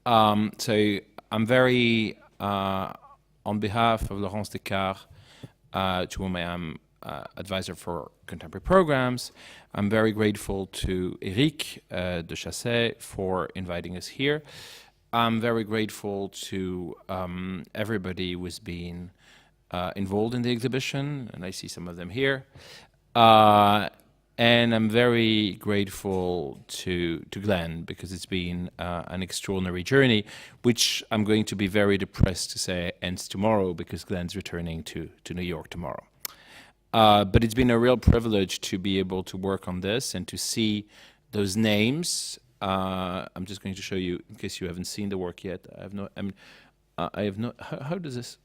So I'm very, on behalf of Laurence Descartes, to whom I am advisor for contemporary programs, I'm very grateful to Eric de Chasset for inviting us here. I'm very grateful to everybody who's been involved in the exhibition, and I see some of them here. And I'm very grateful to Glenn, because it's been an extraordinary journey, which I'm going to be very depressed to say ends tomorrow, because Glenn's returning to New York tomorrow. But it's been a real privilege to be able to work on this and to see those names. I'm just going to show you, in case you haven't seen the work yet. I have no, how does this?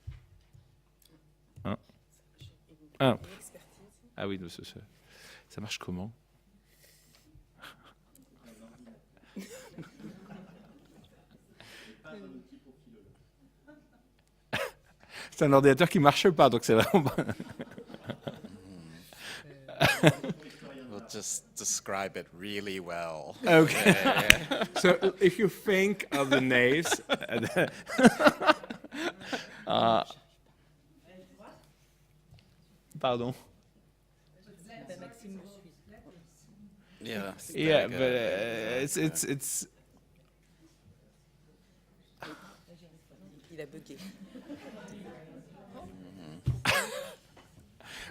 Oh. Ah oui, ça marche comment? C'est un ordinateur qui marche pas, donc c'est vraiment pas. We'll just describe it really well. Okay. So if you think of the names, pardon. Yeah. Yeah, but it's. Il a bugué.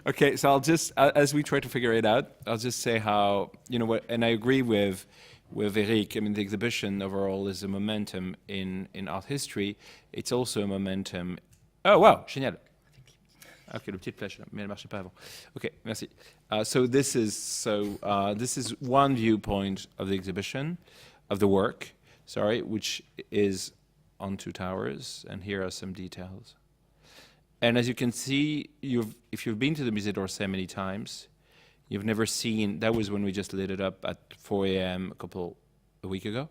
Okay, so I'll just, as we try to figure it out, I'll just say how, you know what, and I agree with Eric. I mean, the exhibition overall is a momentum in art history. It's also a momentum. Oh wow, génial. Ok, le petit flèche, mais elle marchait pas avant. Ok, merci. So this is one viewpoint of the exhibition, of the work, sorry, which is on two towers, and here are some details. And as you can see, if you've been to the Musée d'Orsay many times, you've never seen, that was when we just lit it up at 4 a.m. a week ago.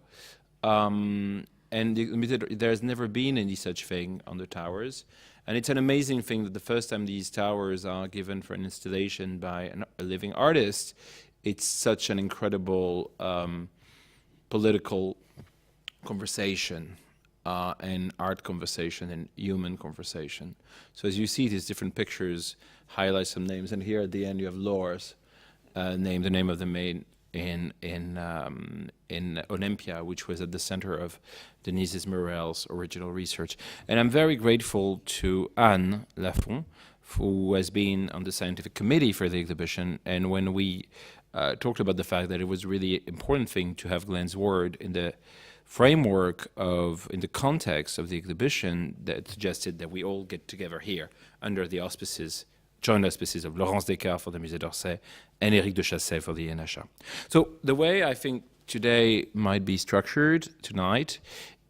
And there's never been any such thing on the towers. And it's an amazing thing that the first time these towers are given for an installation by a living artist, it's such an incredible political conversation. And art conversation and human conversation. So as you see, these different pictures highlight some names, and here at the end you have Laura's name, the name of the maid in Olympia, which was at the center of Denise Morel's original research. And I'm very grateful to Anne Lafont, who has been on the scientific committee for the exhibition. And when we talked about the fact that it was really important thing to have Glenn's word in the framework in the context of the exhibition, that suggested that we all get together here under the joint auspices of Laurence Descartes for the Musée d'Orsay and Eric de Chasset for the INHA. So the way I think today might be structured tonight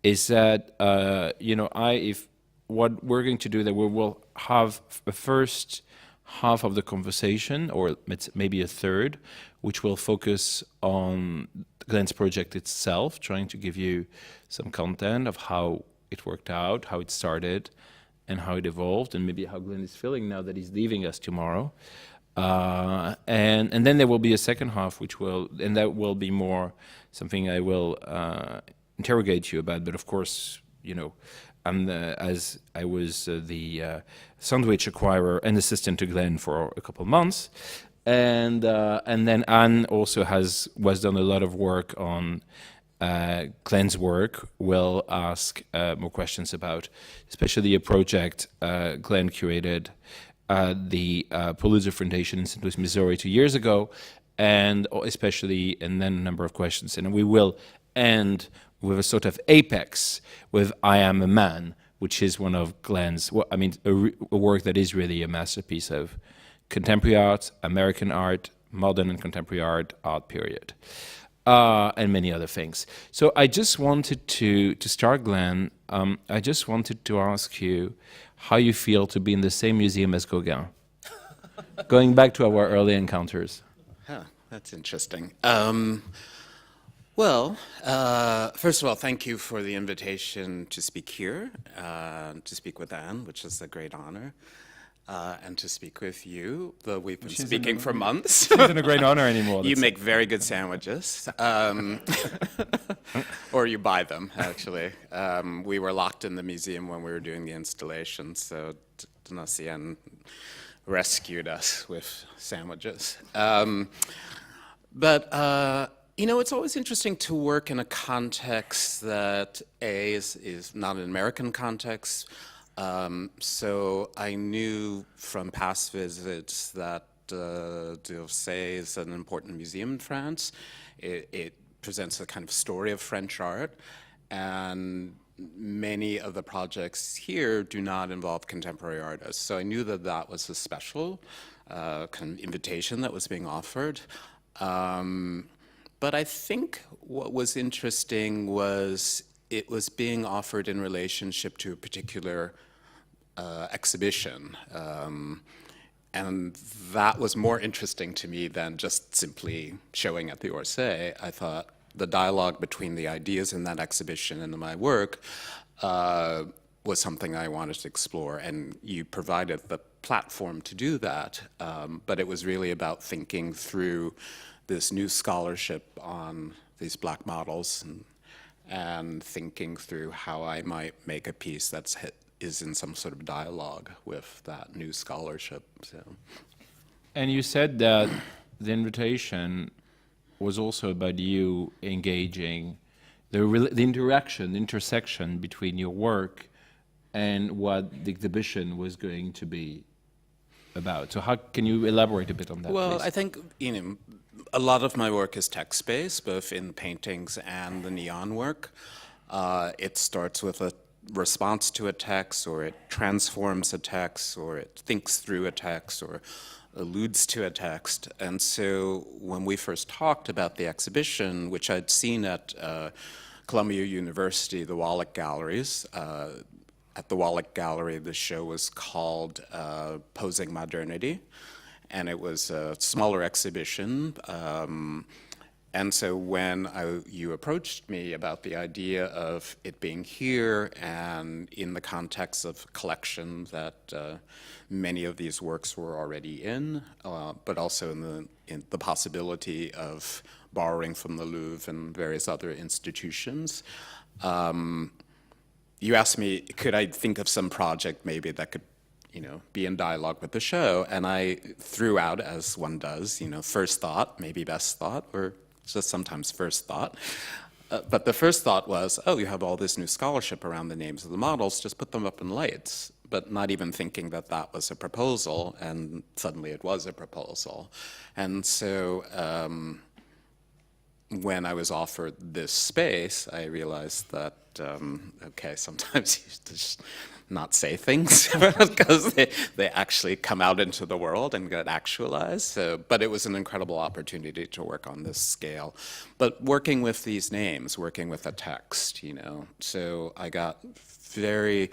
is that, if what we're going to do, that we will have a first half of the conversation, or maybe a third, which will focus on Glenn's project itself, trying to give you some content of how it worked out, how it started, and how it evolved, and maybe how Glenn is feeling now that he's leaving us tomorrow. And then there will be a second half, that will be more something I will interrogate you about. But of course, as I was the sandwich acquirer and assistant to Glenn for a couple of months. And then Anne also was done a lot of work on Glenn's work. Will ask more questions about, especially a project Glenn curated the Pulitzer Foundation in St. Louis, Missouri 2 years ago, and then a number of questions. And we will end with a sort of apex with I Am a Man, which is one of Glenn's, a work that is really a masterpiece of contemporary art, American art, modern and contemporary art period, and many other things. So I just wanted to start, Glenn, I just wanted to ask you how you feel to be in the same museum as Gauguin, going back to our early encounters. Huh, that's interesting. First of all, thank you for the invitation to speak here, to speak with Anne, which is a great honor. and to speak with you, though we've been Which isn't speaking for months. Isn't a great honor anymore. You that's- make very good sandwiches. Or you buy them, actually. We were locked in the museum when we were doing the installation, so Donatien rescued us with sandwiches. You know, it's always interesting to work in a context that is not an American context. So I knew from past visits that d'Orsay is an important museum in France. It presents a kind of story of French art, and many of the projects here do not involve contemporary artists. So I knew that that was a special kind of invitation that was being offered. But I think what was interesting was it was being offered in relationship to a particular exhibition. And that was more interesting to me than just simply showing at the Orsay. I thought the dialogue between the ideas in that exhibition and my work was something I wanted to explore, and you provided the platform to do that. But it was really about thinking through this new scholarship on these black models and thinking through how I might make a piece is in some sort of dialogue with that new scholarship. So. And you said that the invitation was also about you engaging the interaction, the intersection between your work and what the exhibition was going to be about. So how can you elaborate a bit on that, Well, please? I think, you know, a lot of my work is text-based, both in paintings and the neon work. It starts with a response to a text, or it transforms a text, or it thinks through a text, or alludes to a text. And so when we first talked about the exhibition, which I'd seen at Columbia University, the Wallach Galleries, at the Wallach Gallery, the show was called Posing Modernity, and it was a smaller exhibition. And so when you approached me about the idea of it being here and in the context of a collection that many of these works were already in, but also in the possibility of borrowing from the Louvre and various other institutions, you asked me, could I think of some project maybe that could, you know, be in dialogue with the show? And I threw out, as one does, you know, first thought, maybe best thought, or just sometimes first thought. But the first thought was, oh, you have all this new scholarship around the names of the models, just put them up in lights, but not even thinking that that was a proposal, and suddenly it was a proposal. And so when I was offered this space, I realized that, okay, sometimes you just not say things because they actually come out into the world and get actualized. So, but it was an incredible opportunity to work on this scale. But working with these names, working with a text, you know, so I got very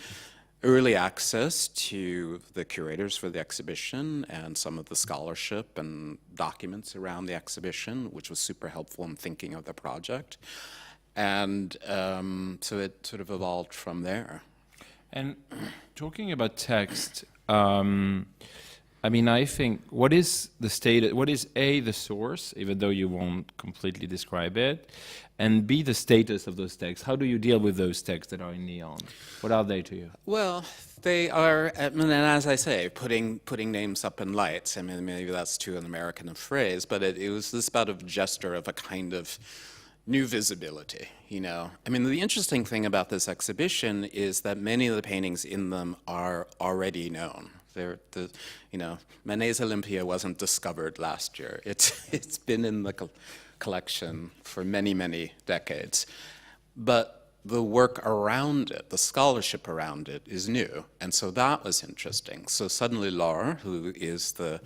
early access to the curators for the exhibition and some of the scholarship and documents around the exhibition, which was super helpful in thinking of the project. And so it sort of evolved from there. And talking about text, I mean, I think what is the state? What is A, the source, even though you won't completely describe it, and B, the status of those texts? How do you deal with those texts that are in neon? What are they to you? Well, they are, I mean, and as I say, putting names up in lights. I mean, maybe that's too an American phrase, but it was this bout of gesture of a kind of new visibility, you know. I mean, the interesting thing about this exhibition is that many of the paintings in them are already known. You know, Manet's Olympia wasn't discovered last year. It's been in the collection for many, many decades. But the work around it, the scholarship around it, is new. And so that was interesting. So suddenly Laura, who is the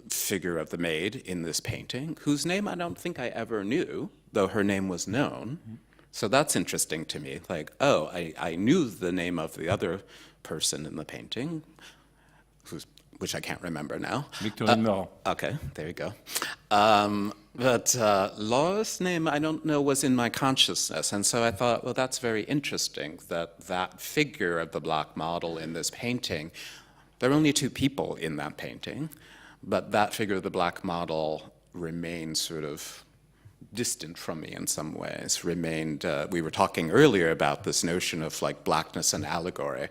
figure of the maid in this painting, whose name I don't think I ever knew, though her name was known. Mm-hmm. So that's interesting to me. Like, oh, I knew the name of the other person in the painting, which I can't remember now. Victorine Laurent. Okay, there you go. But Laura's name, I don't know, was in my consciousness. And so I thought, well, that's very interesting that that figure of the black model in this painting There are only two people in that painting, but that figure of the black model remains sort of distant from me in some ways, remained, we were talking earlier about this notion of like blackness and allegory,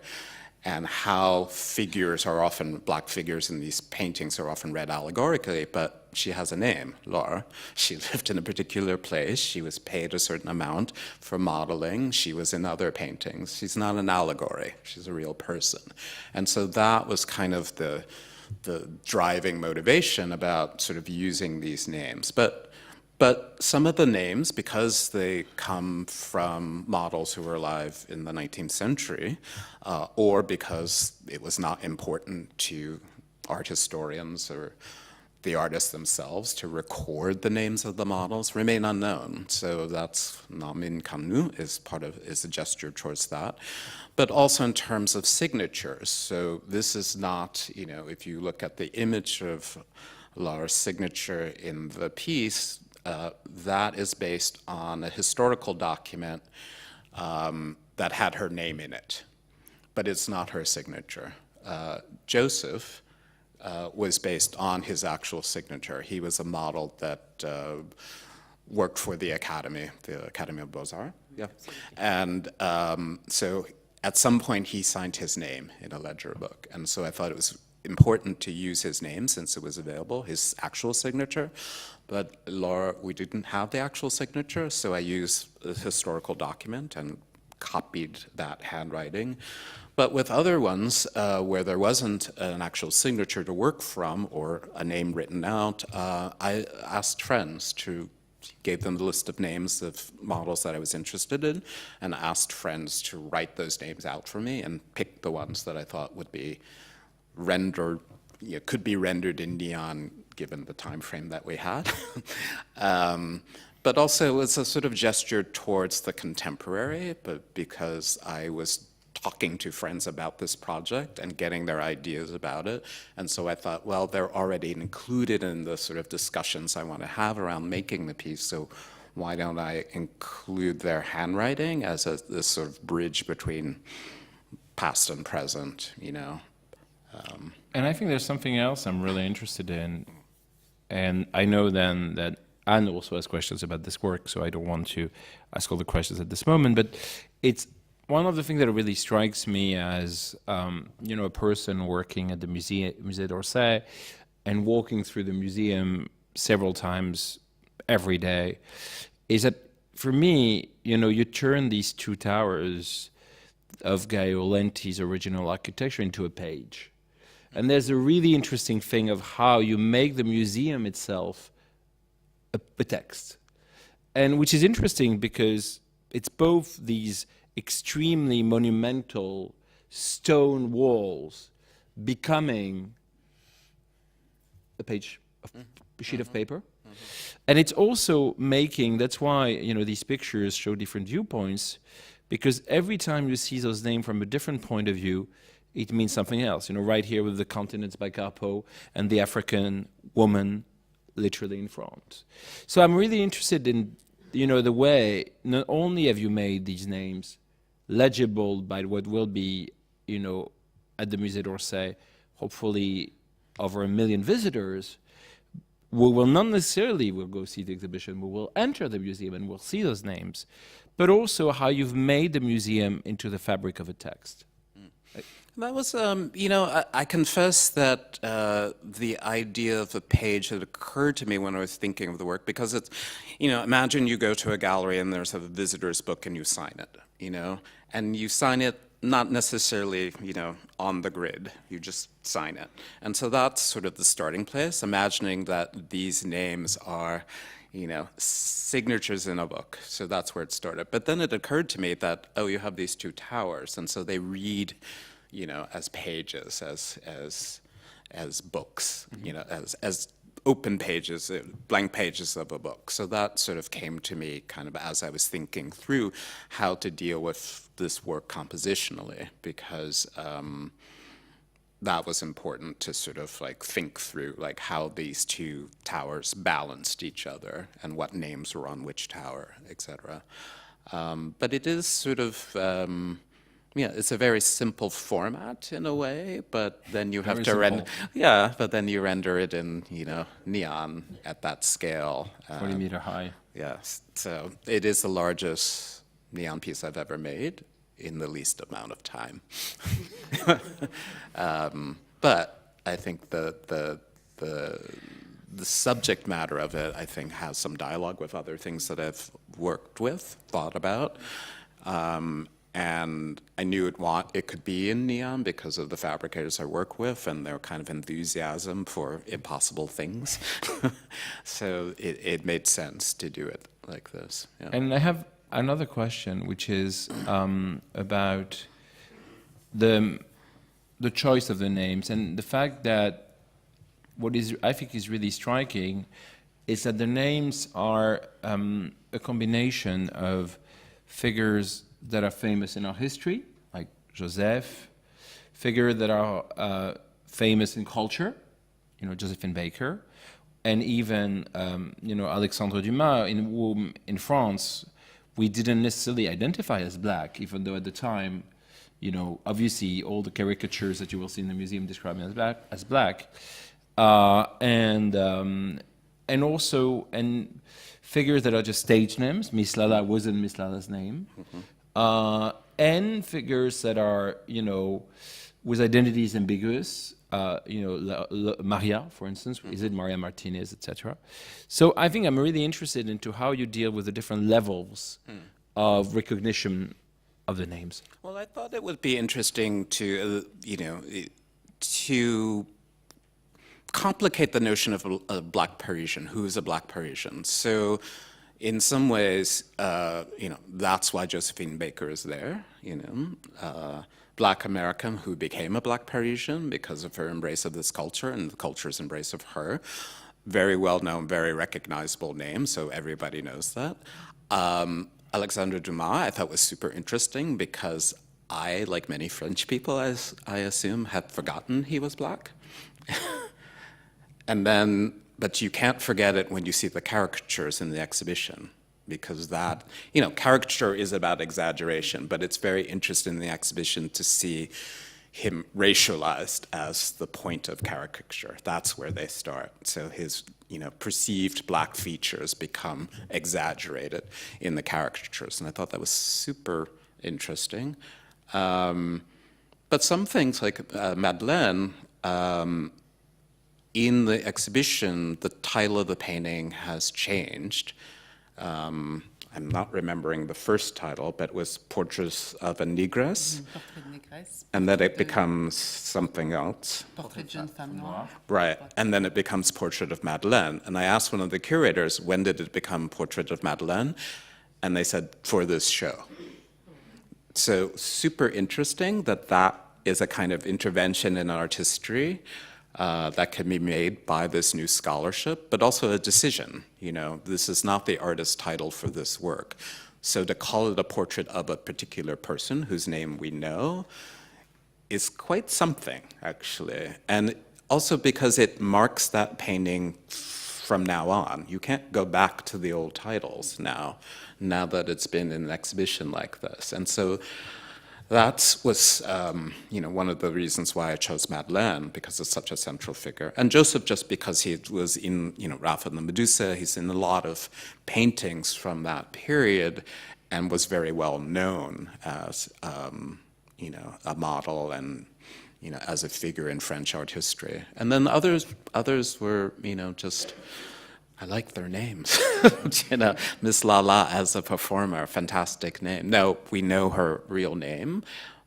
and how figures are often, black figures in these paintings are often read allegorically, but she has a name, Laura. She lived in a particular place, she was paid a certain amount for modeling, she was in other paintings. She's not an allegory, she's a real person. And so that was kind of the driving motivation about sort of using these names. But some of the names, because they come from models who were alive in the 19th century, or because it was not important to art historians or the artists themselves to record the names of the models, remain unknown. So that's Namin Kanu is a gesture towards that. But also in terms of signatures. So this is not, if you look at the image of Laura's signature in the piece, that is based on a historical document that had her name in it, but it's not her signature. Joseph was based on his actual signature. He was a model that worked for the Academy of Beaux-Arts. Yeah. And so at some point he signed his name in a ledger book. And so I thought it was important to use his name since it was available, his actual signature. But Laura, we didn't have the actual signature, so I used a historical document and copied that handwriting. But with other ones, where there wasn't an actual signature to work from or a name written out, I asked friends gave them the list of names of models that I was interested in, and asked friends to write those names out for me and pick the ones that I thought would be rendered, could be rendered in neon given the time frame that we had. But also it was a sort of gesture towards the contemporary, but because I was talking to friends about this project and getting their ideas about it. And so I thought, well, they're already included in the sort of discussions I want to have around making the piece, so why don't I include their handwriting as this sort of bridge between past and present, And I think there's something else I'm really interested in, and I know then that Anne also has questions about this work, so I don't want to ask all the questions at this moment, but it's one of the things that really strikes me as, a person working at the Musée d'Orsay and walking through the museum several times every day, is that for me, you turn these two towers of Gaio Lenti's original architecture into a page. And there's a really interesting thing of how you make the museum itself a text. And which is interesting because it's both these extremely monumental stone walls becoming a page, a sheet of paper. And it's also making, that's why, these pictures show different viewpoints, because every time you see those names from a different point of view, it means something else. Right here with the continents by Carpo and the African woman literally in front. So I'm really interested in, the way not only have you made these names legible by what will be, at the Musée d'Orsay, hopefully over 1 million visitors, we will not necessarily will go see the exhibition, we will enter the museum and we'll see those names, but also how you've made the museum into the fabric of a text. That was, I confess that the idea of a page had occurred to me when I was thinking of the work, because it's, imagine you go to a gallery and there's a visitor's book and you sign it, and you sign it not necessarily, on the grid, you just sign it. And so that's sort of the starting place, imagining that these names are, signatures in a book. So that's where it started. But then it occurred to me that, you have these two towers, and so they read, as pages, as books, as open pages, blank pages of a book. So that sort of came to me kind of as I was thinking through how to deal with this work compositionally, because that was important to sort of think through how these two towers balanced each other and what names were on which tower, etc. But it is sort of yeah, it's a very simple format in a way, but then you have Very to render, simple. yeah, but then you render it in, neon at that scale. 40-meter high. Yes, so it is the largest neon piece I've ever made in the least amount of time. But I think the subject matter of it, I think, has some dialogue with other things that I've worked with, thought about. And I knew it could be in neon because of the fabricators I work with and their kind of enthusiasm for impossible things. So it made sense to do it like this. Yeah. And I have another question, which is about the choice of the names and the fact that what is I think is really striking is that the names are a combination of figures that are famous in our history, like Joseph, figures that are famous in culture, Josephine Baker, and even, Alexandre Dumas, in whom, in France, we didn't necessarily identify as black, even though at the time, obviously all the caricatures that you will see in the museum describe him as black. And also figures that are just stage names. Miss Lala wasn't Miss Lala's name. Mm-hmm. And figures that are, with identities ambiguous. Maria, for instance, is it Maria Martinez, etc. So I think I'm really interested into how you deal with the different levels of recognition of the names. Well, I thought it would be interesting to, to complicate the notion of a Black Parisian. Who is a Black Parisian? So in some ways, that's why Josephine Baker is there, Black American who became a Black Parisian because of her embrace of this culture and the culture's embrace of her. Very well-known, very recognizable name, so everybody knows that. Alexandre Dumas, I thought was super interesting because I, like many French people, as I assume, had forgotten he was Black. But you can't forget it when you see the caricatures in the exhibition, because that, caricature is about exaggeration, but it's very interesting in the exhibition to see him racialized as the point of caricature. That's where they start. So his, perceived Black features become exaggerated in the caricatures, and I thought that was super interesting. But some things like Madeleine, in the exhibition, the title of the painting has changed. I'm not remembering the first title, but it was Portraits of a Negress, and then it becomes something else. Portrait jeune femme noire. Right, and then it becomes Portrait of Madeleine. And I asked one of the curators, when did it become Portrait of Madeleine? And they said, for this show. So super interesting that is a kind of intervention in art history that can be made by this new scholarship, but also a decision. This is not the artist's title for this work. So to call it a portrait of a particular person whose name we know is quite something, actually. And also because it marks that painting from now on. You can't go back to the old titles now that it's been in an exhibition like this. And so that was, one of the reasons why I chose Madeleine, because it's such a central figure. And Joseph, just because he was in, Ralph and the Medusa, he's in a lot of paintings from that period and was very well known as, a model and, as a figure in French art history. And then others were, just, I like their names. Miss Lala as a performer, fantastic name. No, we know her real name,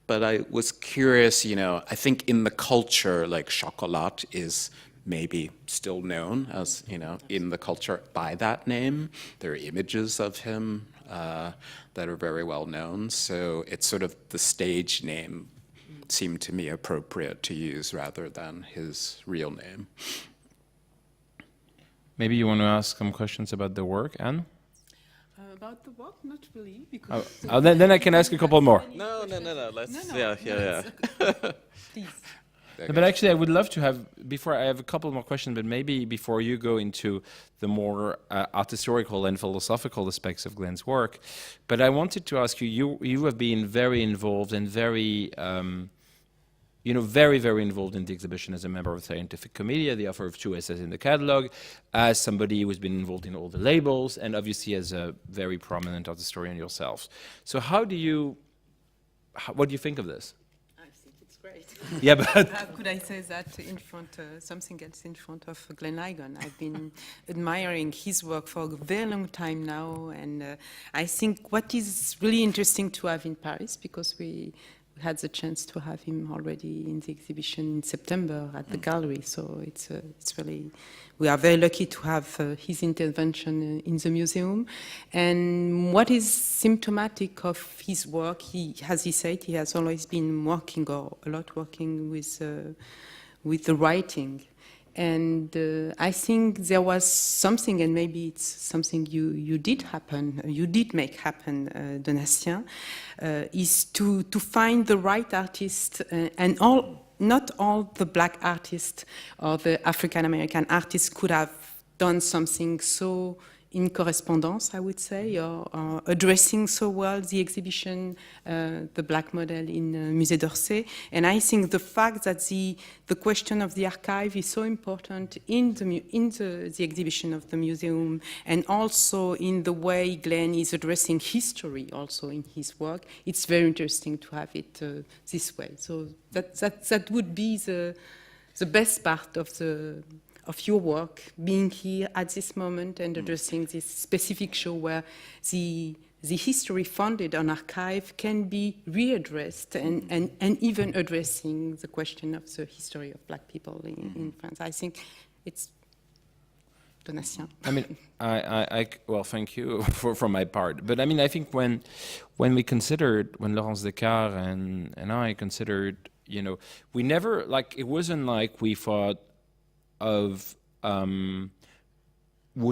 but I was curious, I think in the culture, like Chocolat is maybe still known as, in the culture by that name. There are images of him that are very well known. So it's sort of the stage name seemed to me appropriate to use rather than his real name. Maybe you want to ask some questions about the work, Anne? About the work, not really, because... Then I can ask a couple more. No. Let's, No, yeah. Please. No, but actually, I would love to have, before I have a couple more questions, but maybe before you go into the more art historical and philosophical aspects of Glenn's work, but I wanted to ask you, you have been very involved and very, very, very involved in the exhibition as a member of the scientific committee, the author of 2 essays in the catalog, as somebody who's been involved in all the labels, and obviously as a very prominent art historian yourself. So what do you think of this? I think it's great. Yeah, but How could I say that in front, something else in front of Glenn Ligon? I've been admiring his work for a very long time now, and I think what is really interesting to have in Paris, because we had the chance to have him already in the exhibition in September at the Gallery, so it's really, we are very lucky to have his intervention in the museum. And what is symptomatic of his work, as he said, he has always been working, or a lot working with the writing. And I think there was something, and maybe it's something you did make happen, Donatien, is to find the right artist, and not all the black artists or the African American artists could have done something so in correspondence, I would say, or addressing so well the exhibition, the black model in Musée d'Orsay. And I think the fact that the question of the archive is so important in the exhibition of the museum, and also in the way Glenn is addressing history also in his work, it's very interesting to have it this way. So that would be the best part of your work, being here at this moment and addressing this specific show where the history founded on archive can be readdressed, and even addressing the question of the history of black people in France. I think it's Donatien. I mean, well, thank you for my part. But I mean, I think when Laurence Descartes and I considered, we never, it wasn't like we thought of who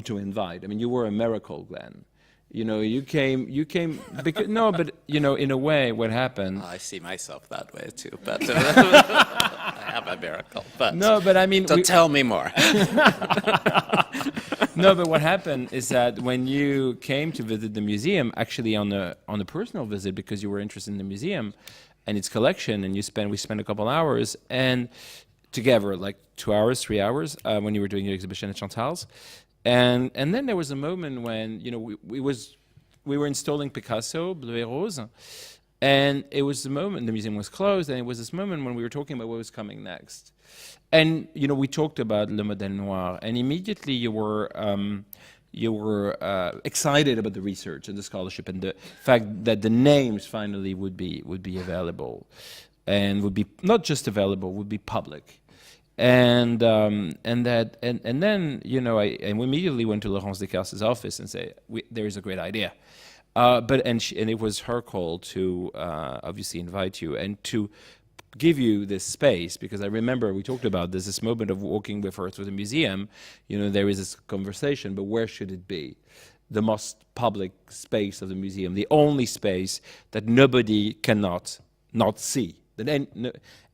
to invite. I mean, you were a miracle, Glenn. You came because, no, but in a way, what happened. I see myself that way too, but I am a miracle. But no, but I mean, tell me more. No, but what happened is that when you came to visit the museum, actually on a personal visit, because you were interested in the museum and its collection, and we spent a couple hours and together, like 2 hours, 3 hours, when you were doing your exhibition at Chantal's. And then there was a moment when, we were installing Picasso, Bleu et Rose, and it was the moment, the museum was closed, and it was this moment when we were talking about what was coming next. And, we talked about Le Modèle Noir, and immediately you were excited about the research and the scholarship and the fact that the names finally would be available. And would be not just available, would be public, and then I immediately went to Laurence Descartes' office and say, there is a great idea, and it was her call to obviously invite you and to give you this space, because I remember we talked about this moment of walking with her through the museum. There is this conversation, but where should it be? The most public space of the museum, the only space that nobody cannot not see.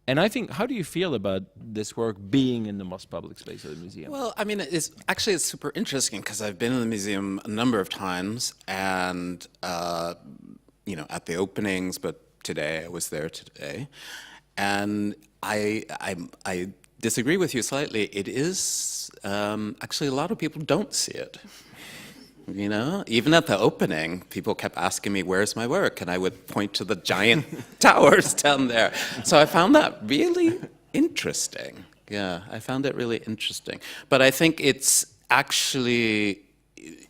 And I think, how do you feel about this work being in the most public space of the museum? Well, I mean, it's super interesting, because I've been in the museum a number of times, and at the openings, but I was there today, and I disagree with you slightly. It is actually, a lot of people don't see it. Even at the opening, people kept asking me, where's my work? And I would point to the giant towers down there. So I found that really interesting. Yeah, I found it really interesting. But I think it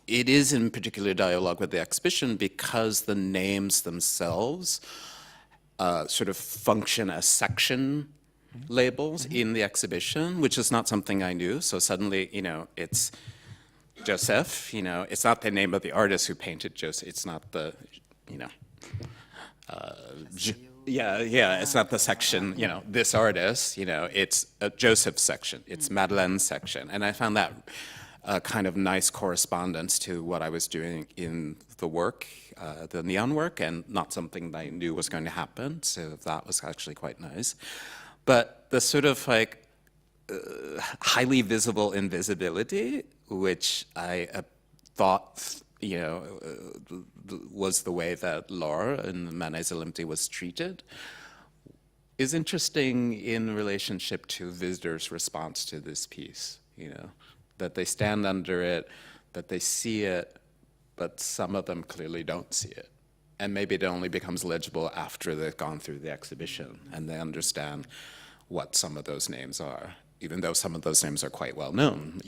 is in particular dialogue with the exhibition, because the names themselves sort of function as section labels in the exhibition, which is not something I knew. So suddenly, it's Joseph, it's not the name of the artist who painted Joseph. It's not the, it's not the section, this artist, it's a Joseph section, it's Madeleine's section. And I found that kind of nice correspondence to what I was doing in the work, the neon work, and not something that I knew was going to happen. So that was actually quite nice. But the sort of like highly visible invisibility, which I thought, was the way that Laura in Manet's Olympe was treated, is interesting in relationship to visitors' response to this piece, that they stand under it, that they see it, but some of them clearly don't see it. And maybe it only becomes legible after they've gone through the exhibition and they understand what some of those names are, even though some of those names are quite well known.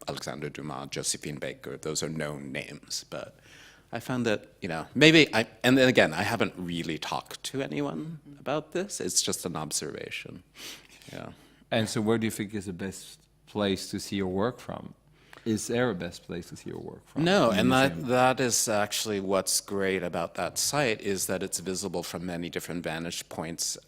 Alexander Dumas, Josephine Baker, those are known names. But I found that, and then again, I haven't really talked to anyone about this. It's just an observation. Yeah. And so where do you think is the best place to see your work from? Is there a best place to see your work from? No, and that is actually what's great about that site, is that it's visible from many different vantage points.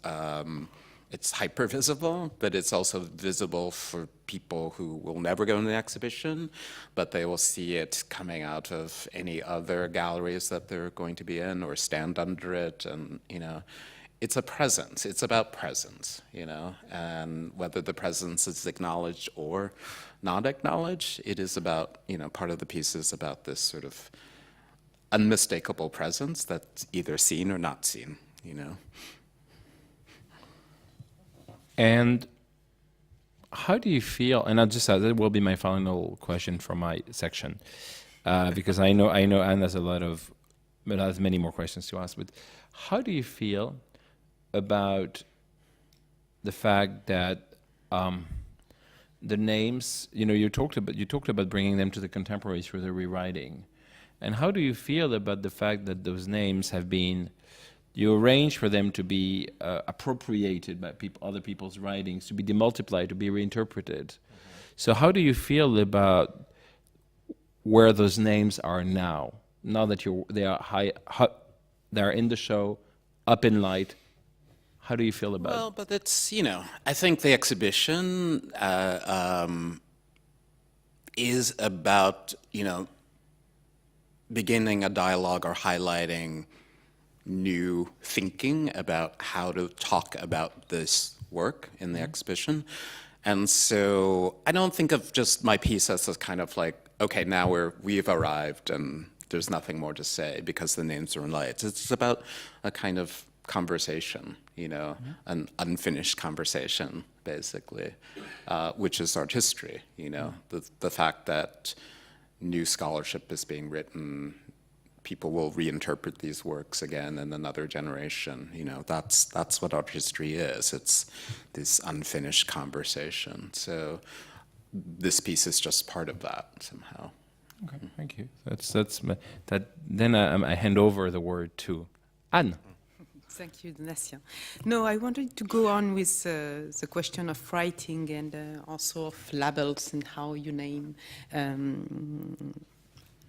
It's hyper-visible, but it's also visible for people who will never go in the exhibition, but they will see it coming out of any other galleries that they're going to be in or stand under it. And, it's a presence. It's about presence, and whether the presence is acknowledged or not acknowledged, it is about, part of the piece is about this sort of unmistakable presence that's either seen or not seen, And how do you feel? And I'll just that will be my final question from my section, because I know Anne has has many more questions to ask. But how do you feel about the fact that the names? You talked about bringing them to the contemporaries through the rewriting, and how do you feel about the fact that those names have been? You arrange for them to be appropriated by other people's writings, to be demultiplied, to be reinterpreted. So how do you feel about where those names are now? Now that they're in the show, up in light. How do you feel about it? Well, but it's, I think the exhibition is about, beginning a dialogue or highlighting new thinking about how to talk about this work in the exhibition. And so I don't think of just my piece as a kind of like, okay, now we've arrived and there's nothing more to say because the names are in lights. It's about a kind of conversation, an unfinished conversation, basically, which is art history, the fact that new scholarship is being written, people will reinterpret these works again in another generation. That's what art history is. It's this unfinished conversation. So this piece is just part of that somehow. Okay, thank you. Then I hand over the word to Anne. Thank you, Donatien. No, I wanted to go on with the question of writing and also of labels and how you name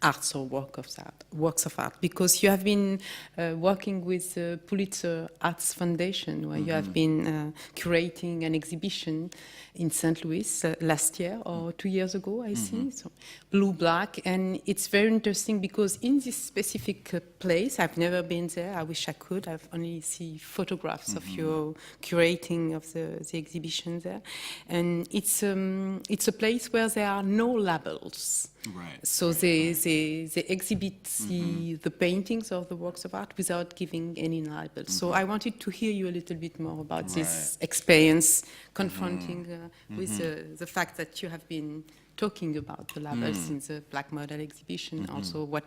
arts or works of art, because you have been working with the Pulitzer Art Foundation, where you have been curating an exhibition in St. Louis last year or 2 years ago, I see, so Blue Black, and it's very interesting because in this specific place, I've never been there, I wish I could, I've only seen photographs of your curating of the exhibition there, and it's a place where there are no labels. Right. So they exhibit the paintings or the works of art without giving any labels. So I wanted to hear you a little bit more about this experience confronting with the fact that you have been talking about the labels in the Black Model exhibition. Also, what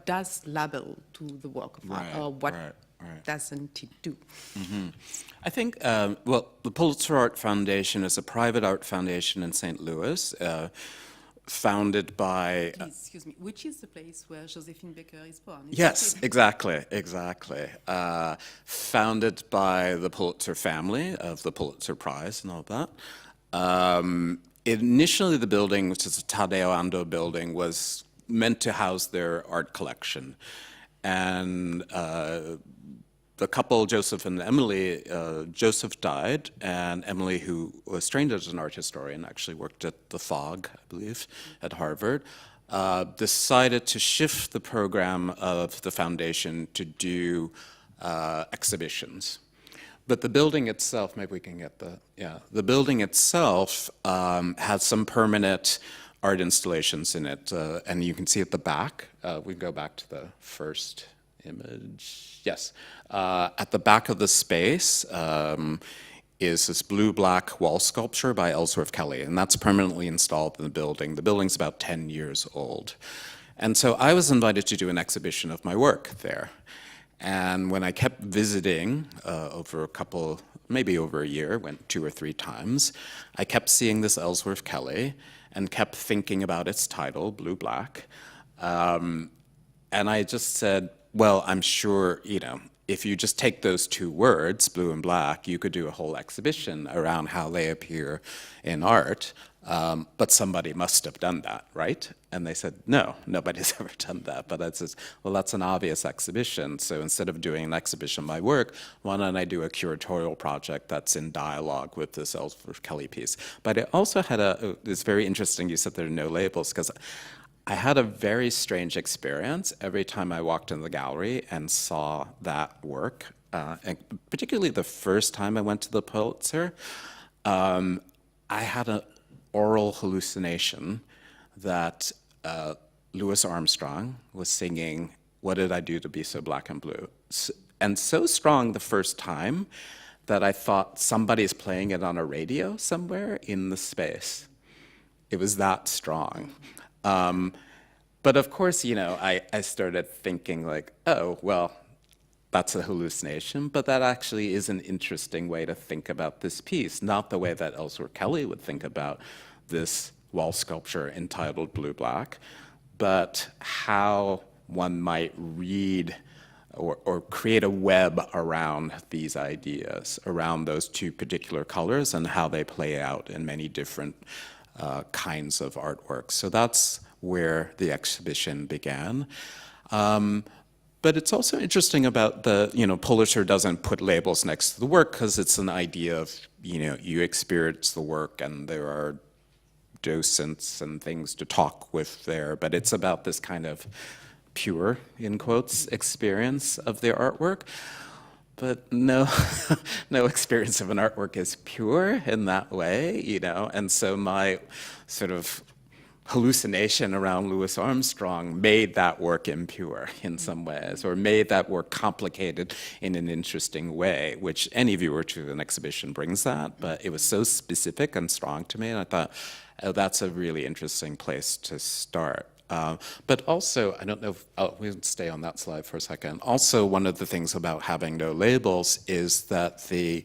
does label to the work of art, or what doesn't it do? I think, the Pulitzer Art Foundation is a private art foundation in St. Louis, founded by... Please, excuse me, which is the place where Josephine Baker is born? Yes, exactly. Founded by the Pulitzer family of the Pulitzer Prize and all that. Initially, the building, which is a Tadeo Ando building, was meant to house their art collection. And the couple, Joseph and Emily, Joseph died, and Emily, who was trained as an art historian, actually worked at the Fog, I believe, at Harvard, decided to shift the program of the foundation to do exhibitions. But the building itself, maybe we can get the building itself has some permanent art installations in it, and you can see at the back, we go back to the first image, yes. At the back of the space is this blue-black wall sculpture by Ellsworth Kelly, and that's permanently installed in the building. The building's about 10 years old. And so I was invited to do an exhibition of my work there. And when I kept visiting over a couple, maybe over a year, went 2 or 3 times, I kept seeing this Ellsworth Kelly and kept thinking about its title, Blue Black. And I just said, well, I'm sure, you know, if you just take those 2 words, blue and black, you could do a whole exhibition around how they appear in art. But somebody must have done that, right? And they said, no, nobody's ever done that. But I said, well, that's an obvious exhibition. So instead of doing an exhibition of my work, why don't I do a curatorial project that's in dialogue with this Ellsworth Kelly piece? But it also had it's very interesting you said there are no labels, because I had a very strange experience every time I walked in the gallery and saw that work, and particularly the first time I went to the Pulitzer. I had an oral hallucination that Louis Armstrong was singing, "What Did I Do to Be So Black and Blue?" And so strong the first time that I thought somebody's playing it on a radio somewhere in the space. It was that strong. But of course, you know, I started thinking like, oh, well, that's a hallucination, but that actually is an interesting way to think about this piece, not the way that Ellsworth Kelly would think about this wall sculpture entitled Blue Black, but how one might read or create a web around these ideas, around those 2 particular colors and how they play out in many different kinds of artworks. So that's where the exhibition began. But it's also interesting about Pulitzer doesn't put labels next to the work because it's an idea of, you experience the work and there are docents and things to talk with there, but it's about this kind of pure, in quotes, experience of the artwork. But no, no experience of an artwork is pure in that way, and so my sort of hallucination around Louis Armstrong made that work impure in some ways, or made that work complicated in an interesting way, which any viewer to an exhibition brings that, but it was so specific and strong to me, and I thought, oh, that's a really interesting place to start. But also, I don't know if, we'll stay on that slide for a second. Also, one of the things about having no labels is that the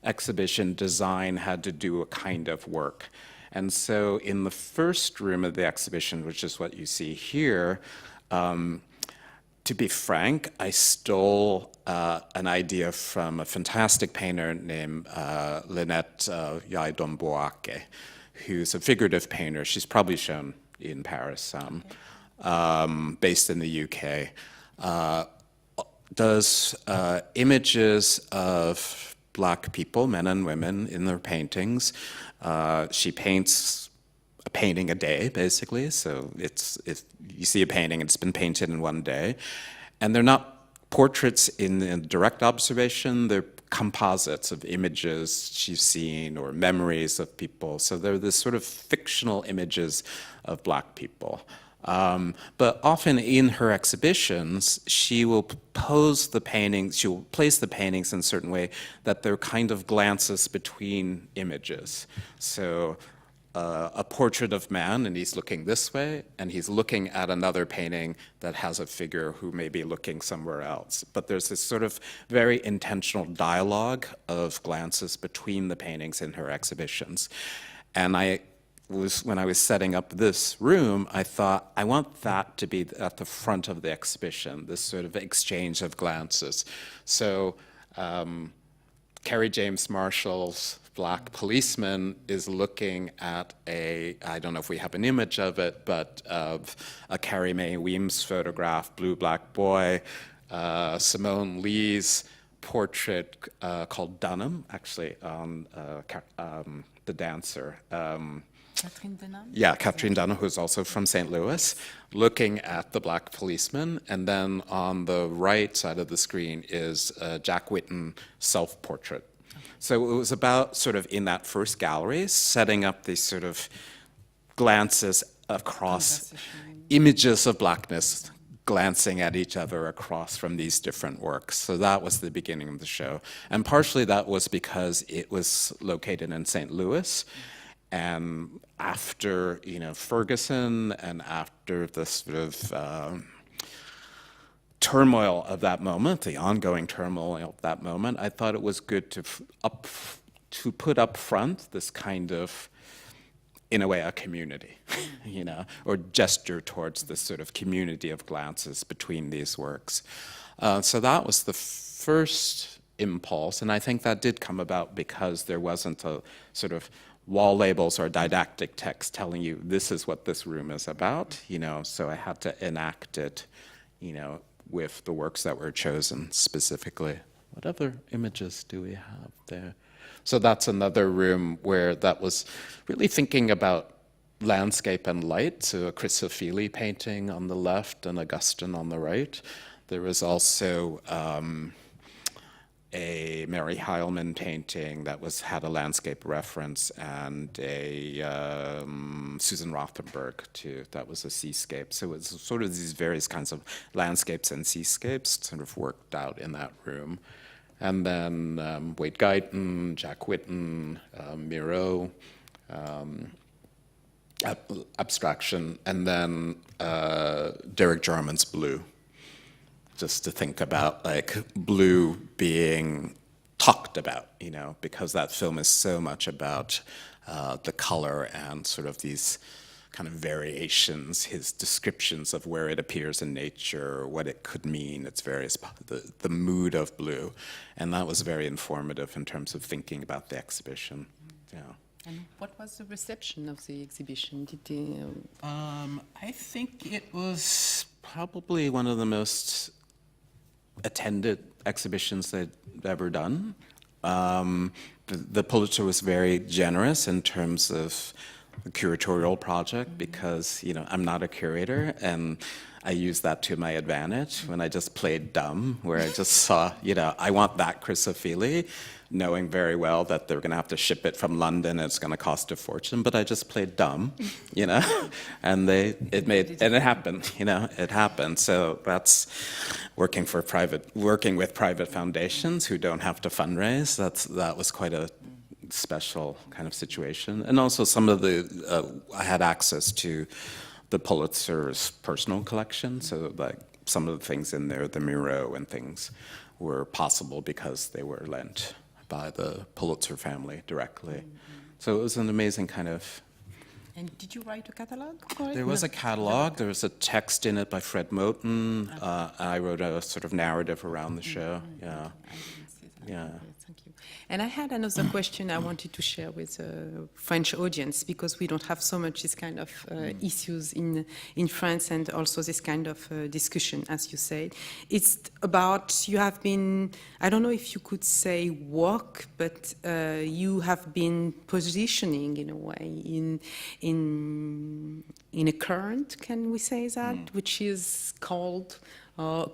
exhibition design had to do a kind of work. And so in the first room of the exhibition, which is what you see here, to be frank, I stole an idea from a fantastic painter named Lynette Yaidon-Boake, who's a figurative painter. She's probably shown in Paris, based in the UK. Does images of Black people, men and women, in their paintings. She paints a painting a day, basically. So you see a painting, it's been painted in one day. And they're not portraits in direct observation, they're composites of images she's seen or memories of people. So they're this sort of fictional images of Black people. But often in her exhibitions, she will pose the paintings, she will place the paintings in a certain way that they're kind of glances between images. So a portrait of man, and he's looking this way, and he's looking at another painting that has a figure who may be looking somewhere else. But there's this sort of very intentional dialogue of glances between the paintings in her exhibitions. And when I was setting up this room, I thought, I want that to be at the front of the exhibition, this sort of exchange of glances. So Kerry James Marshall's Black policeman is looking at I don't know if we have an image of it, but of a Carrie Mae Weems photograph, Blue Black Boy, Simone Lee's portrait called Dunham, actually, on the dancer. Catherine Denham? Yeah, Catherine Dunham, who's also from St. Louis, looking at the black policeman. And then on the right side of the screen is Jack Whitten self-portrait. So it was about sort of in that first gallery, setting up these sort of glances across images of blackness glancing at each other across from these different works. So that was the beginning of the show. And partially that was because it was located in St. Louis. And after, Ferguson and after the sort of turmoil of that moment, the ongoing turmoil of that moment, I thought it was good to put up front this kind of, in a way, a community, or gesture towards this sort of community of glances between these works. So that was the first impulse, and I think that did come about because there wasn't a sort of wall labels or didactic text telling you this is what this room is about, so I had to enact it, with the works that were chosen specifically. What other images do we have there? So that's another room where that was really thinking about landscape and light, so a Crousel painting on the left and Augustin on the right. There was also a Mary Heilman painting that had a landscape reference, and a Susan Rothenberg too, that was a seascape. So it's sort of these various kinds of landscapes and seascapes sort of worked out in that room. And then Wade Guyton, Jack Whitten, Miro, abstraction, and then Derek Jarman's Blue. Just to think about like blue being talked about, because that film is so much about the color and sort of these kind of variations, his descriptions of where it appears in nature, what it could mean, its various, the mood of blue. And that was very informative in terms of thinking about the exhibition. Yeah. And what was the reception of the exhibition? I think it was probably one of the most attended exhibitions they'd ever done. The Pulitzer was very generous in terms of the curatorial project because, I'm not a curator, and I used that to my advantage when I just played dumb, where I just saw, I want that Crousel, knowing very well that they're going to have to ship it from London and it's going to cost a fortune, but I just played dumb, and it happened, it happened. So that's working with private foundations who don't have to fundraise. That was quite a special kind of situation. And also some of I had access to the Pulitzer's personal collection, so like some of the things in there, the Miro and things, were possible because they were lent by the Pulitzer family directly. So it was an amazing kind of... And did you write a catalog for it? There was a catalog, there was a text in it by Fred Moten, I wrote a sort of narrative around the show, yeah. I didn't see that. Yeah. Okay, thank you. And I had another question I wanted to share with the French audience, because we don't have so much this kind of issues in France, and also this kind of discussion, as you said. It's about, you have been, I don't know if you could say work, but you have been positioning in a way in a current, can we say that, which is called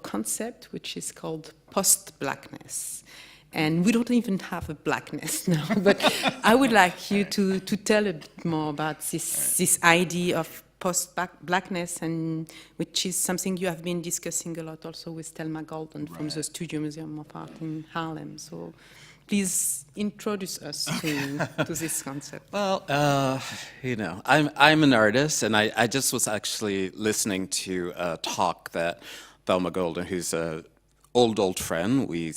concept, which is called post-blackness. And we don't even have a blackness now, but I would like you to tell a bit more about this idea of post-blackness, and which is something you have been discussing a lot also with Thelma Golden from the Studio Museum of Art in Harlem. So please introduce us to this concept. Well, I'm an artist, and I just was actually listening to a talk that Thelma Golden, who's an old friend, we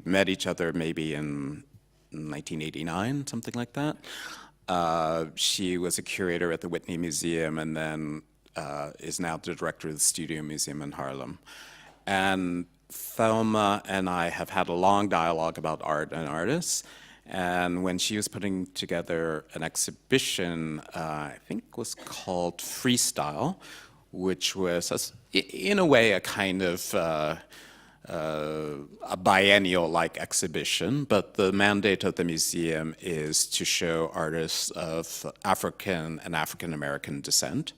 met each other maybe in 1989, something like that. She was a curator at the Whitney Museum, and then is now the director of the Studio Museum in Harlem. And Thelma and I have had a long dialogue about art and artists. And when she was putting together an exhibition, I think was called Freestyle, which was, in a way, a kind of a biennial-like exhibition, but the mandate of the museum is to show artists of African and African-American descent.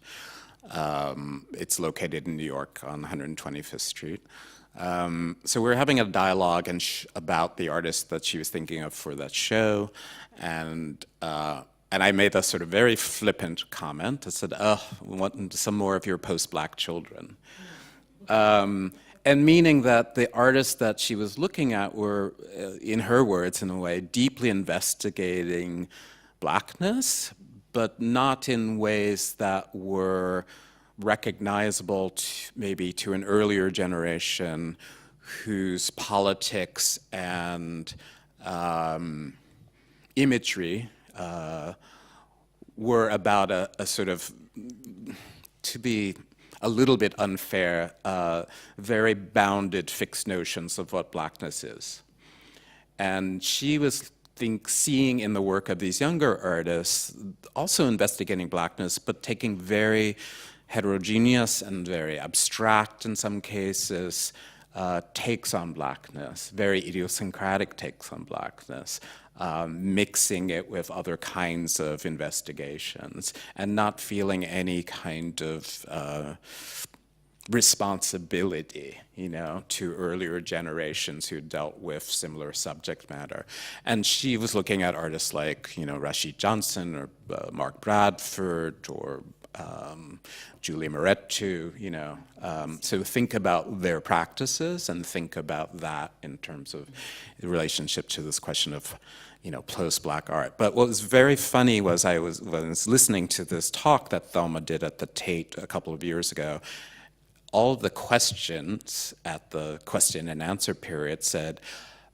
It's located in New York on 125th Street. So we're having a dialogue about the artist that she was thinking of for that show, and I made a sort of very flippant comment. I said, "Oh, we want some more of your post-Black children." And meaning that the artists that she was looking at were, in her words, in a way, deeply investigating Blackness, but not in ways that were recognizable maybe to an earlier generation whose politics and imagery were about a sort of, to be a little bit unfair, very bounded, fixed notions of what Blackness is. And she was seeing in the work of these younger artists, also investigating Blackness, but taking very heterogeneous and very abstract, in some cases, takes on Blackness, very idiosyncratic takes on Blackness, mixing it with other kinds of investigations, and not feeling any kind of responsibility, to earlier generations who dealt with similar subject matter. And she was looking at artists like, Rashid Johnson or Mark Bradford or Julie Moretu, so think about their practices and think about that in terms of the relationship to this question of, post-Black art. But what was very funny was when I was listening to this talk that Thelma did at the Tate a couple of years ago, all of the questions at the question and answer period said,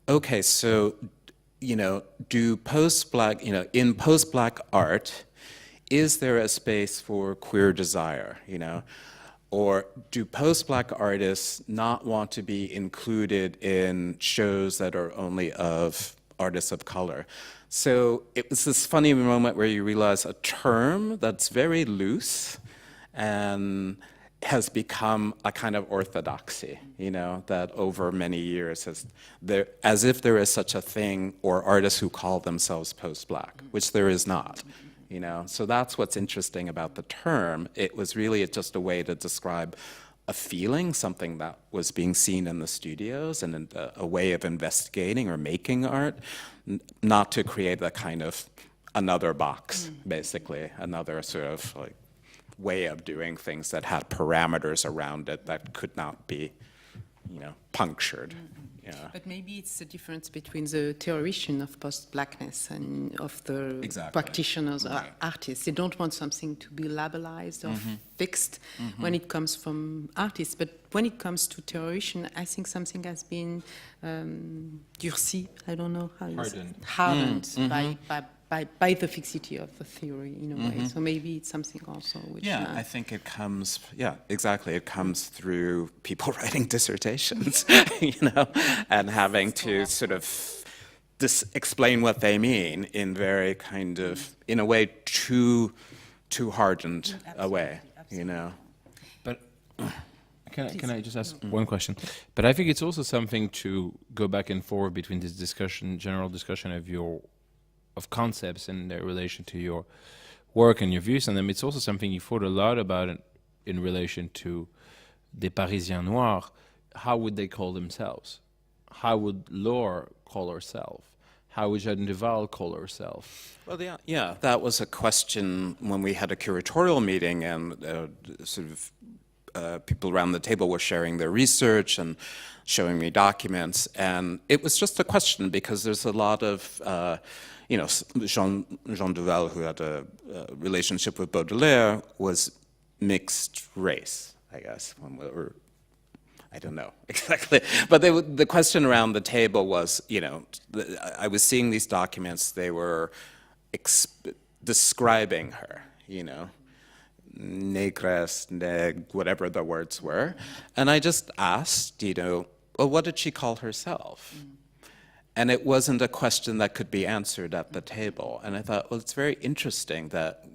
okay, so, do post-Black, in post-Black art, is there a space for queer desire, Or do post-Black artists not want to be included in shows that are only of artists of color? So it was this funny moment where you realize a term that's very loose and has become a kind of orthodoxy, that over many years as if there is such a thing, or artists who call themselves post-Black, which there is not. So that's what's interesting about the term. It was really just a way to describe a feeling, something that was being seen in the studios, and a way of investigating or making art, not to create a kind of another box, basically, another sort of like way of doing things that had parameters around it that could not be, punctured. Yeah. But maybe it's the difference between the theoretician of post-Blackness and of the practitioners or artists. They don't want something to be labelized or fixed when it comes from artists. But when it comes to theoretician, I think something has been durci, I don't know how you say it, hardened by the fixity of the theory in a way. So maybe it's something also which... I think it comes, exactly. It comes through people writing dissertations, and having to sort of explain what they mean in very kind of, in a way, too hardened a way, But can I just ask one question? But I think it's also something to go back and forth between this discussion, general discussion of concepts and their relation to your work and your views on them. It's also something you thought a lot about in relation to des Parisiens noirs. How would they call themselves? How would Laure call herself? How would Jeanne Duval call herself? Well, that was a question when we had a curatorial meeting, and people around the table were sharing their research and showing me documents, and it was just a question because there's a lot of Jean Duval, who had a relationship with Baudelaire, was mixed race, I guess, or I don't know exactly. But the question around the table was, I was seeing these documents, they were describing her, negress, neg, whatever the words were. And I just asked, well, what did she call herself? And it wasn't a question that could be answered at the table. And I thought, well, it's very interesting that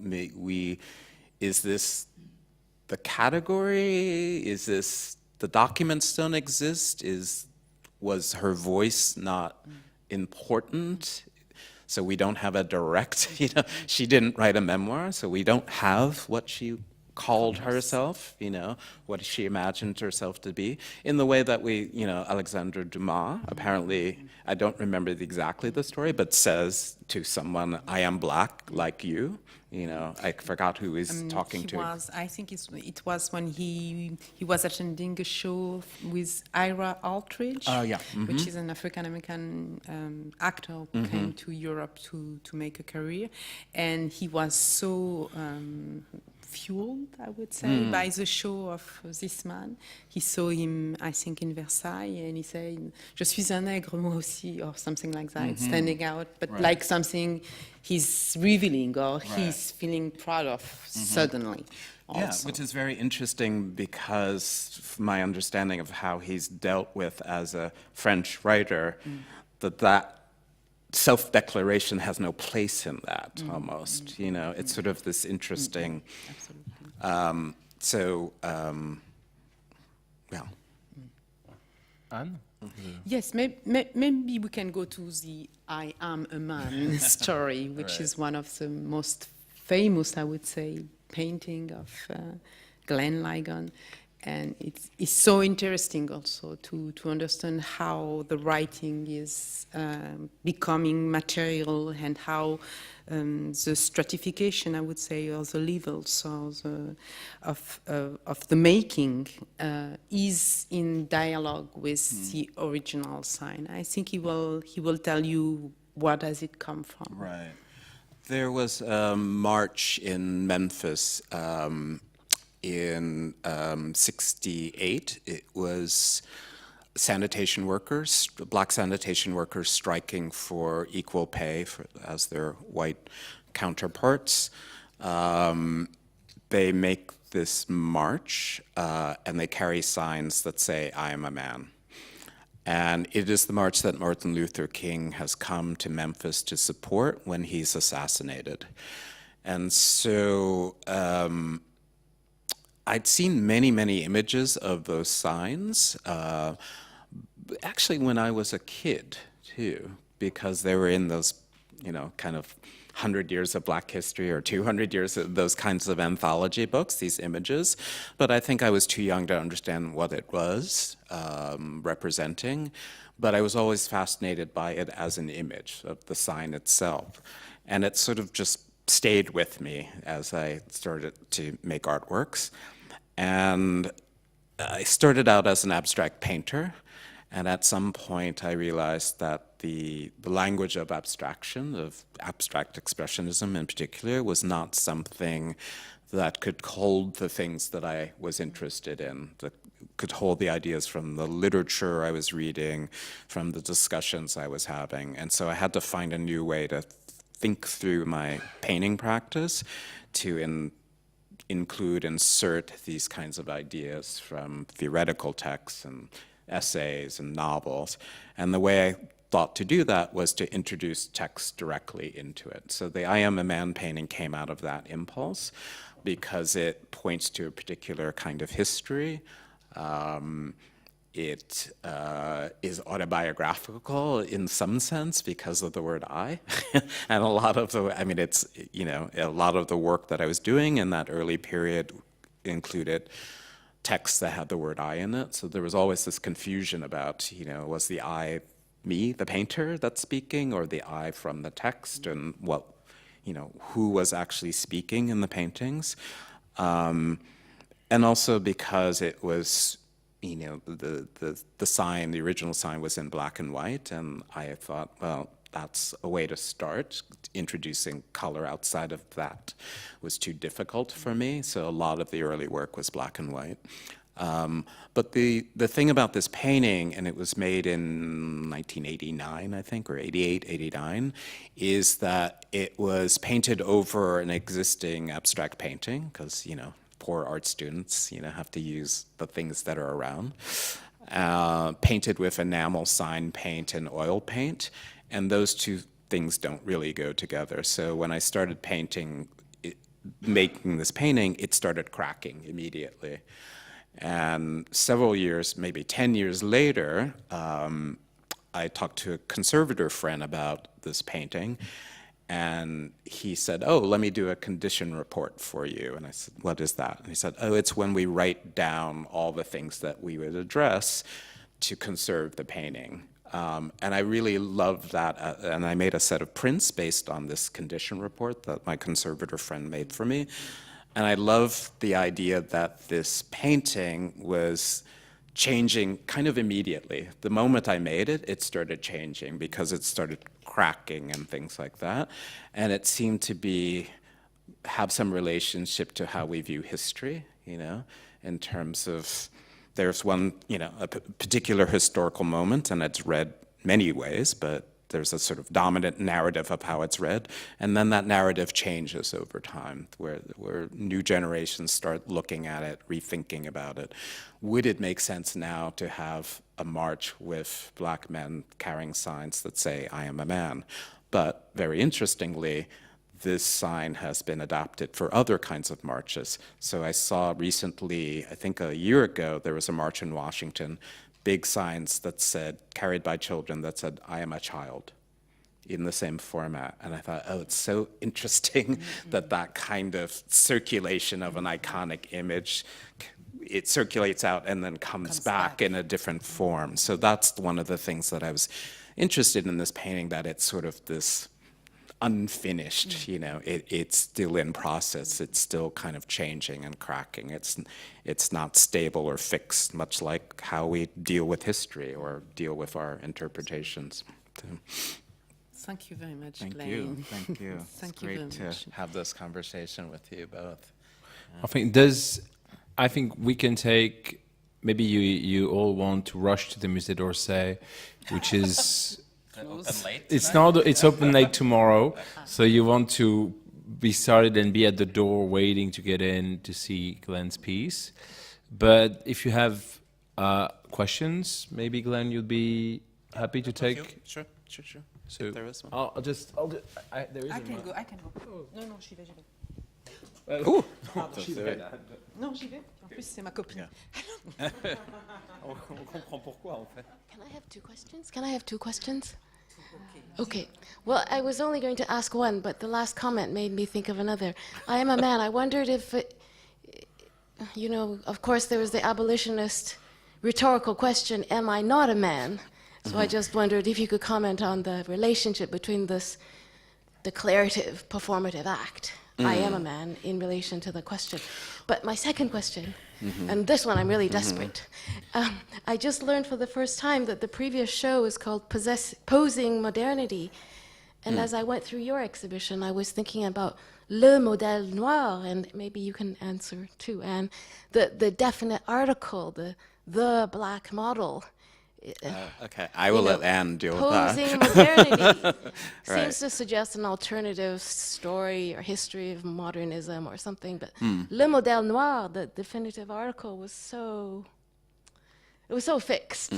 is this the category? Is this, the documents don't exist? Is was her voice not important? So we don't have a direct, she didn't write a memoir, so we don't have what she called herself, what she imagined herself to be, in the way that we, Alexandre Dumas, apparently, I don't remember exactly the story, but says to someone, I am black like you. I forgot who he's talking to. I think it was when he was attending a show with Ira Altridge, which is an African-American actor who came to Europe to make a career. And he was so fueled, I would say, by the show of this man. He saw him, I think, in Versailles, and he said, "Je suis un nègre, moi aussi," or something like that, standing out, but like something he's revealing or he's feeling proud of suddenly. Yeah, which is very interesting because my understanding of how he's dealt with as a French writer, that self-declaration has no place in that, almost. It's sort of this interesting. Anne? Yes, maybe we can go to the I Am a Man story, which is one of the most famous, I would say, painting of Glenn Ligon. And it's so interesting also to understand how the writing is becoming material and how the stratification, I would say, or the levels of the making is in dialogue with the original sign. I think he will tell you where does it come from. Right. There was a march in Memphis in 68. It was sanitation workers, black sanitation workers striking for equal pay as their white counterparts. They make this march and they carry signs that say, I am a man. And it is the march that Martin Luther King has come to Memphis to support when he's assassinated. And so I'd seen many, many images of those signs, actually when I was a kid, too, because they were in those, kind of 100 years of Black history or 200 years of those kinds of anthology books, these images. But I think I was too young to understand what it was representing. But I was always fascinated by it as an image of the sign itself. And it sort of just stayed with me as I started to make artworks. And I started out as an abstract painter, and at some point I realized that the language of abstraction, of abstract expressionism in particular, was not something that could hold the things that I was interested in, that could hold the ideas from the literature I was reading, from the discussions I was having. And so I had to find a new way to think through my painting practice to insert these kinds of ideas from theoretical texts and essays and novels. And the way I thought to do that was to introduce text directly into it. So the I Am a Man painting came out of that impulse because it points to a particular kind of history. It is autobiographical in some sense because of the word I. And a lot of a lot of the work that I was doing in that early period included texts that had the word I in it. So there was always this confusion about, was the I me, the painter, that's speaking, or the I from the text, and what, who was actually speaking in the paintings. And also because it was, the sign, the original sign was in black and white, and I thought, well, that's a way to start. Introducing color outside of that was too difficult for me, so a lot of the early work was black and white. But the thing about this painting, and it was made in 1989, I think, or 88, 89, is that it was painted over an existing abstract painting, because, poor art students, have to use the things that are around. Painted with enamel, sign paint, and oil paint, and those two things don't really go together. So when I started making this painting, it started cracking immediately. And several years, maybe 10 years later, I talked to a conservator friend about this painting, and he said, oh, let me do a condition report for you. And I said, what is that? And he said, oh, it's when we write down all the things that we would address to conserve the painting. And I really loved that, and I made a set of prints based on this condition report that my conservator friend made for me. And I love the idea that this painting was changing kind of immediately. The moment I made it, it started changing because it started cracking and things like that. And it seemed to have some relationship to how we view history, you know, in terms of there's one, you know, a particular historical moment, and it's read many ways, but there's a sort of dominant narrative of how it's read, and then that narrative changes over time, where new generations start looking at it, rethinking about it. Would it make sense now to have a march with black men carrying signs that say, I am a man? But very interestingly, this sign has been adapted for other kinds of marches. So I saw recently, I think a year ago, there was a march in Washington, big signs that said, carried by children, that said, I am a child, in the same format. And I thought, oh, it's so interesting that that kind of circulation of an iconic image, it circulates out and then comes back in a different form. So that's one of the things that I was interested in this painting, that it's sort of this unfinished, you know, it's still in process, it's still kind of changing and cracking. It's not stable or fixed, much like how we deal with history or deal with our interpretations. So. Thank you very much, Thank Glenn. you. Thank you. Thank It's you great very to much. have this conversation with you both. I think we can take, maybe you all want to rush to the Musée d'Orsay, which is Open late it's open late tomorrow, so you want to be started and be at the door waiting to get in to see Glenn's piece. But if you have questions, maybe Glenn, you'd be happy to take. Sure. So There is one. I'll do. There is I one. can go, I can go. Non, non, j'y vais. J'y vais. Non, j'y vais. En plus, c'est ma copine. On comprend pourquoi en fait. Can I have two questions? Okay. Well, I was only going to ask one, but the last comment made me think of another. I am a man. I wondered if, you know, of course there was the abolitionist rhetorical question, am I not a man? So I just wondered if you could comment on the relationship between this declarative, performative act, I am a man, in relation to the question. But my second question, and this one I'm really desperate. I just learned for the first time that the previous show is called Posing Modernity. And as I went through your exhibition, I was thinking about le modèle noir, and maybe you can answer too, Anne, the definite article, the black model. Okay, I will let Anne deal with that. Posing modernity Right. seems to suggest an alternative story or history of modernism or something, but Le Modèle Noir, the definitive article, was so fixed,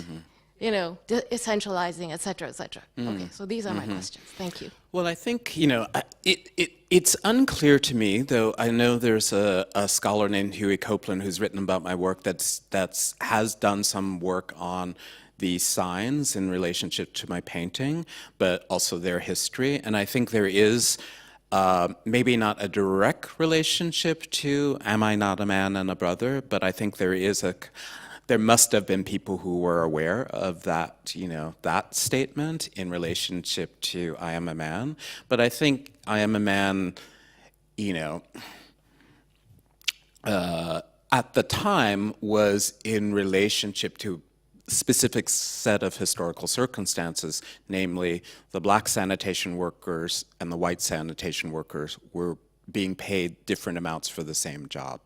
you know, essentializing, et cetera, et cetera. Okay, so these are my questions. Thank you. Well, I think, you know, it's unclear to me, though I know there's a scholar named Huey Copeland who's written about my work that has done some work on the signs in relationship to my painting, but also their history. And I think there is maybe not a direct relationship to am I not a man and a brother, but I think there must have been people who were aware of that, you know, that statement in relationship to I am a man. But I think I am a man, you know, at the time was in relationship to specific set of historical circumstances, namely the black sanitation workers and the white sanitation workers were being paid different amounts for the same job.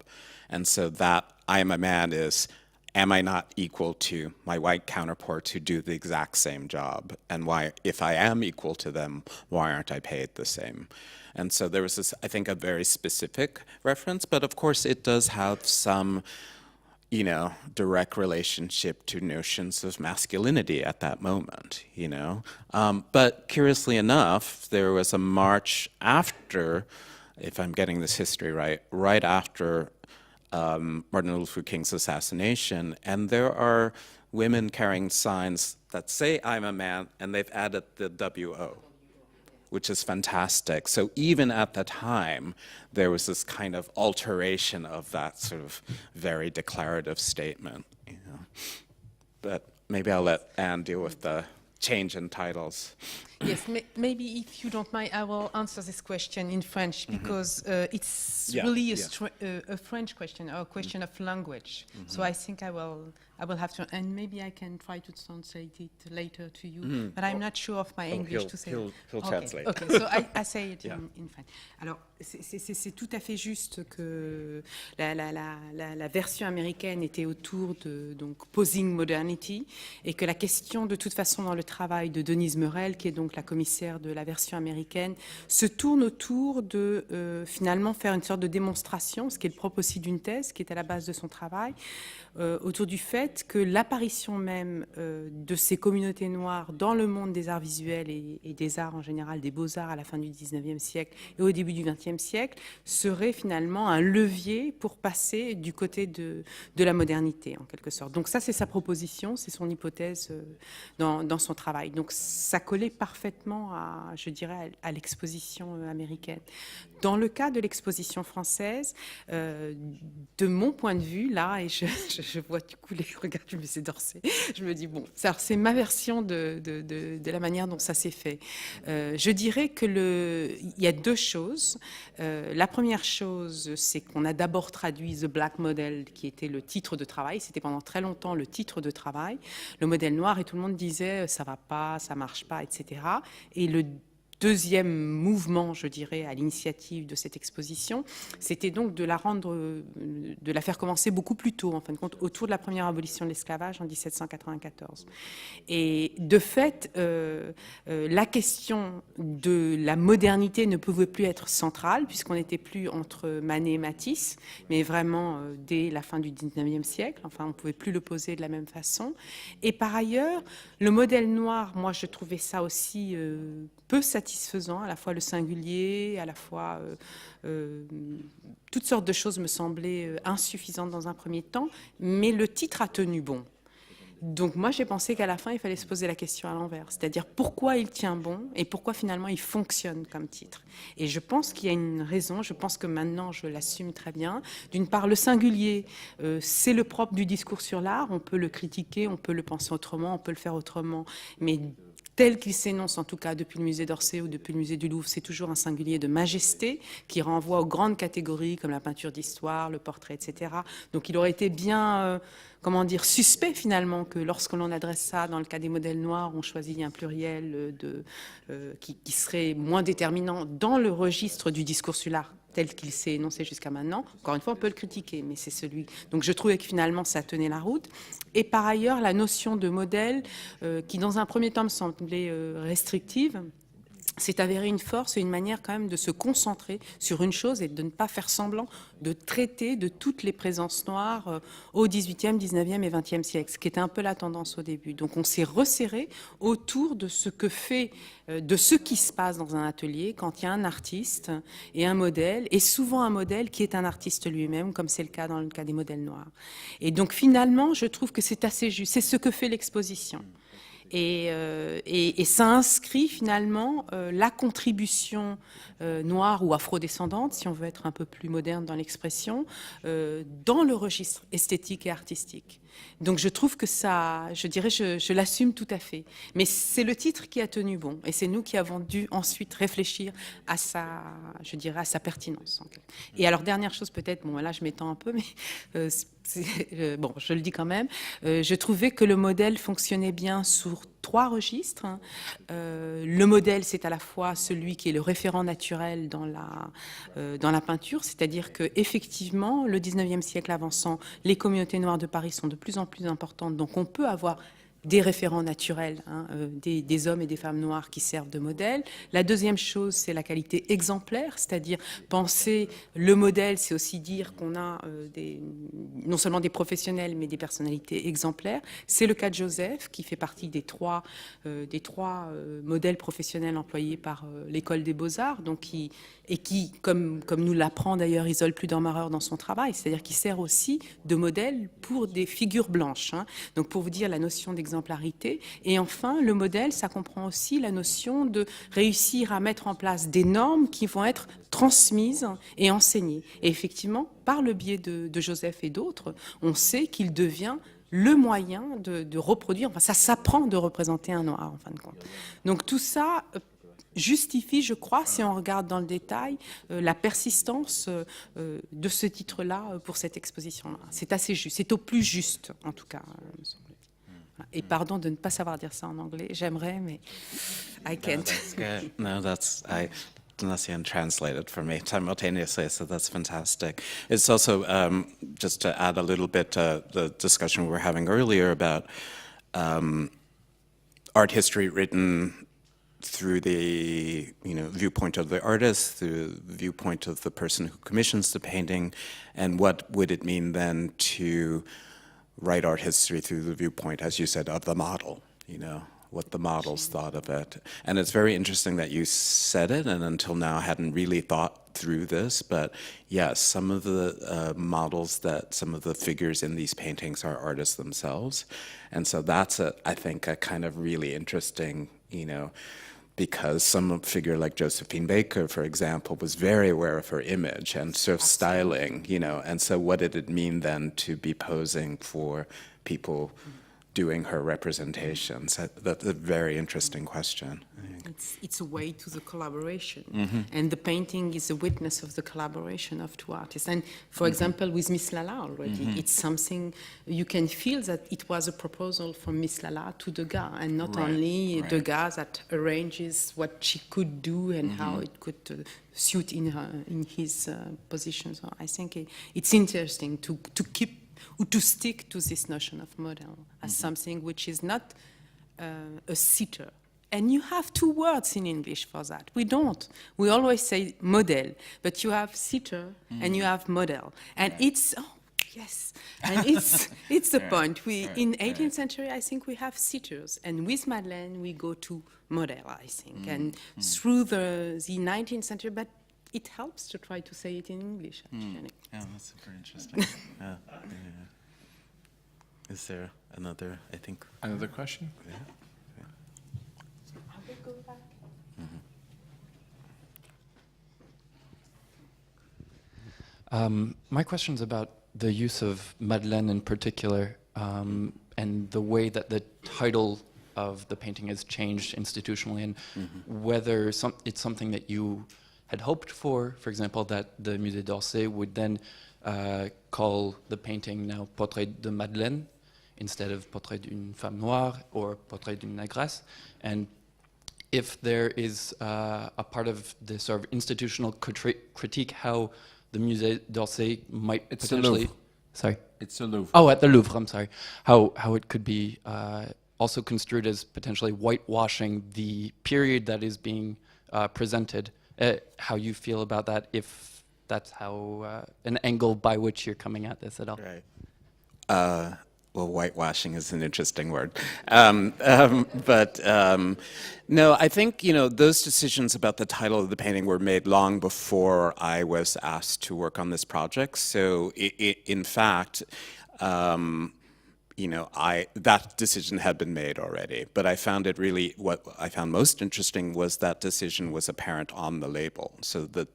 And so that I am a man is, am I not equal to my white counterparts who do the exact same job? And why, if I am equal to them, why aren't I paid the same? And so there was this, I think, a very specific reference, but of course it does have some, you know, direct relationship to notions of masculinity at that moment, you know. But curiously enough, there was a march after, if I'm getting this history right after Martin Luther King's assassination, and there are women carrying signs that say "I'm a man," and they've added the WO, which is fantastic. So even at the time, there was this kind of alteration of that sort of very declarative statement. You know. But maybe I'll let Anne deal with the change in titles. Yes, maybe if you don't mind, I will answer this question in French because it's really a French question, or a question of language. So I think I will have to, and maybe I can try to translate it later to you, but I'm not sure of my English to say. He'll translate. Okay, so I say it in French. Alors, c'est tout à fait juste que la version américaine était autour de donc Posing Modernity, et que la question, de toute façon, dans le travail de Denise Merel, qui est donc la commissaire de la version américaine, se tourne autour de finalement faire une sorte de démonstration, ce qui est le propre aussi d'une thèse, qui est à la base de son travail, autour du fait que l'apparition même de ces communautés noires dans le monde des arts visuels et des arts en général, des beaux-arts à la fin du 19e siècle et au début du 20e siècle, serait finalement un levier pour passer du côté de la modernité, en quelque sorte. Donc ça, c'est sa proposition, c'est son hypothèse dans son travail. Donc ça collait parfaitement à, je dirais, à l'exposition américaine. Dans le cas de l'exposition française, de mon point de vue, là, et je vois du coup les regards du musée d'Orsay, je me dis, bon, c'est ma version de la manière dont ça s'est fait. Je dirais il y a deux choses. La première chose, c'est qu'on a d'abord traduit The Black Model, qui était le titre de travail. C'était pendant très longtemps le titre de travail. Le modèle noir, et tout le monde disait, ça va pas, ça marche pas, etc. Et le deuxième mouvement, je dirais, à l'initiative de cette exposition, c'était donc de la faire commencer beaucoup plus tôt, en fin de compte, autour de la première abolition de l'esclavage en 1794. Et de fait, la question de la modernité ne pouvait plus être centrale, puisqu'on n'était plus entre Manet et Matisse, mais vraiment dès la fin du 19e siècle. Enfin, on ne pouvait plus le poser de la même façon. Et par ailleurs, le modèle noir, moi, je trouvais ça aussi peu satisfaisant, à la fois le singulier, à la fois toutes sortes de choses me semblaient insuffisantes dans un premier temps, mais le titre a tenu bon. Donc moi, j'ai pensé qu'à la fin, il fallait se poser la question à l'envers, c'est-à-dire pourquoi il tient bon et pourquoi finalement il fonctionne comme titre. Et je pense qu'il y a une raison, je pense que maintenant je l'assume très bien. D'une part, le singulier, c'est le propre du discours sur l'art, on peut le critiquer, on peut le penser autrement, on peut le faire autrement, mais tel qu'il s'énonce, en tout cas depuis le musée d'Orsay ou depuis le musée du Louvre, c'est toujours un singulier de majesté qui renvoie aux grandes catégories comme la peinture d'histoire, le portrait, etc. Donc il aurait été bien, suspect finalement que lorsque l'on adresse ça dans le cas des modèles noirs, on choisit un pluriel qui serait moins déterminant dans le registre du discours sur l'art tel qu'il s'est énoncé jusqu'à maintenant. Encore une fois, on peut le critiquer, mais c'est celui. Donc je trouvais que finalement, ça tenait la route. Et par ailleurs, la notion de modèle, qui dans un premier temps me semblait restrictive, s'est avérée une force et une manière quand même de se concentrer sur une chose et de ne pas faire semblant de traiter de toutes les présences noires au XVIIIe, XIXe et XXe siècle, ce qui était un peu la tendance au début. Donc on s'est resserré autour de ce qui se passe dans un atelier quand il y a un artiste et un modèle, et souvent un modèle qui est un artiste lui-même, comme c'est le cas dans le cas des modèles noirs. Et donc finalement, je trouve que c'est assez juste. C'est ce que fait l'exposition. Et ça inscrit finalement la contribution noire ou afrodescendante, si on veut être un peu plus moderne dans l'expression, dans le registre esthétique et artistique. Donc je trouve que ça, je dirais, je l'assume tout à fait. Mais c'est le titre qui a tenu bon, et c'est nous qui avons dû ensuite réfléchir à sa pertinence. Et alors dernière chose peut-être, bon là je m'étends un peu, mais bon, je le dis quand même, je trouvais que le modèle fonctionnait bien sur 3 registres. Le modèle, c'est à la fois celui qui est le référent naturel dans la peinture, c'est-à-dire que effectivement, le 19e siècle avançant, les communautés noires de Paris sont de plus en plus importantes, donc on peut avoir des référents naturels, des hommes et des femmes noirs qui servent de modèle. La deuxième chose, c'est la qualité exemplaire, c'est-à-dire penser le modèle, c'est aussi dire qu'on a non seulement des professionnels, mais des personnalités exemplaires. C'est le cas de Joseph, qui fait partie des trois modèles professionnels employés par l'École des Beaux-Arts, donc qui, comme nous l'apprend d'ailleurs Isolde Pludermacher dans son travail, c'est-à-dire qui sert aussi de modèle pour des figures blanches. Donc pour vous dire la notion d'exemplarité. Et enfin, le modèle, ça comprend aussi la notion de réussir à mettre en place des normes qui vont être transmises et enseignées. Et effectivement, par le biais de Joseph et d'autres, on sait qu'il devient le moyen de reproduire, enfin ça s'apprend de représenter un noir en fin de compte. Donc tout ça justifie, je crois, si on regarde dans le détail, la persistance de ce titre-là pour cette exposition-là. C'est assez juste, c'est au plus juste, en tout cas, me semble. Et pardon de ne pas savoir dire ça en anglais, j'aimerais, mais I can't. No, that's good. Donatien translated for me simultaneously, so that's fantastic. It's also, just to add a little bit to the discussion we were having earlier about art history written through the viewpoint of the artist, through the viewpoint of the person who commissions the painting, and what would it mean then to write art history through the viewpoint, as you said, of the model, what the models thought of it. And it's very interesting that you said it, and until now I hadn't really thought through this, but yes, some of the models some of the figures in these paintings are artists themselves. And so that's, I think, a kind of really interesting, because some figure like Josephine Baker, for example, was very aware of her image and sort of styling, and so what did it mean then to be posing for people doing her representations? That's a very interesting question. It's a way to the collaboration, and the painting is a witness of the collaboration of two artists. And for example, with Miss Lala already, it's something you can feel that it was a proposal from Miss Lala to Degas, and not only Degas that arranges what she could do and how it could suit in his position. So I think it's interesting to stick to this notion of model as something which is not a sitter. And you have two words in English for that. We don't. We always say model, but you have sitter and you have model. And it's, yes, and it's the point. In 18th century, I think we have sitters. And with Madeleine, we go to model, I think. And through the 19th century, but it helps to try to say it in English, actually. Yeah, that's super interesting. Yeah. Is there another, I think? Another question? Yeah. I will go back. My question's about the use of Madeleine in particular, and the way that the title of the painting has changed institutionally, and whether it's something that you had hoped for example, that the Musée d'Orsay would then call the painting now Portrait de Madeleine instead of Portrait d'une femme noire or Portrait d'une négresse, and if there is a part of the sort of institutional critique how the Musée d'Orsay might potentially... Sorry? It's the Louvre. Oh, at the Louvre, I'm sorry. How it could be also construed as potentially whitewashing the period that is being presented. How you feel about that, if that's how an angle by which you're coming at this at all. Right. Well, whitewashing is an interesting word. But no, I think, those decisions about the title of the painting were made long before I was asked to work on this project. So in fact, that decision had been made already, but I found it really, what I found most interesting was that decision was apparent on the label. So the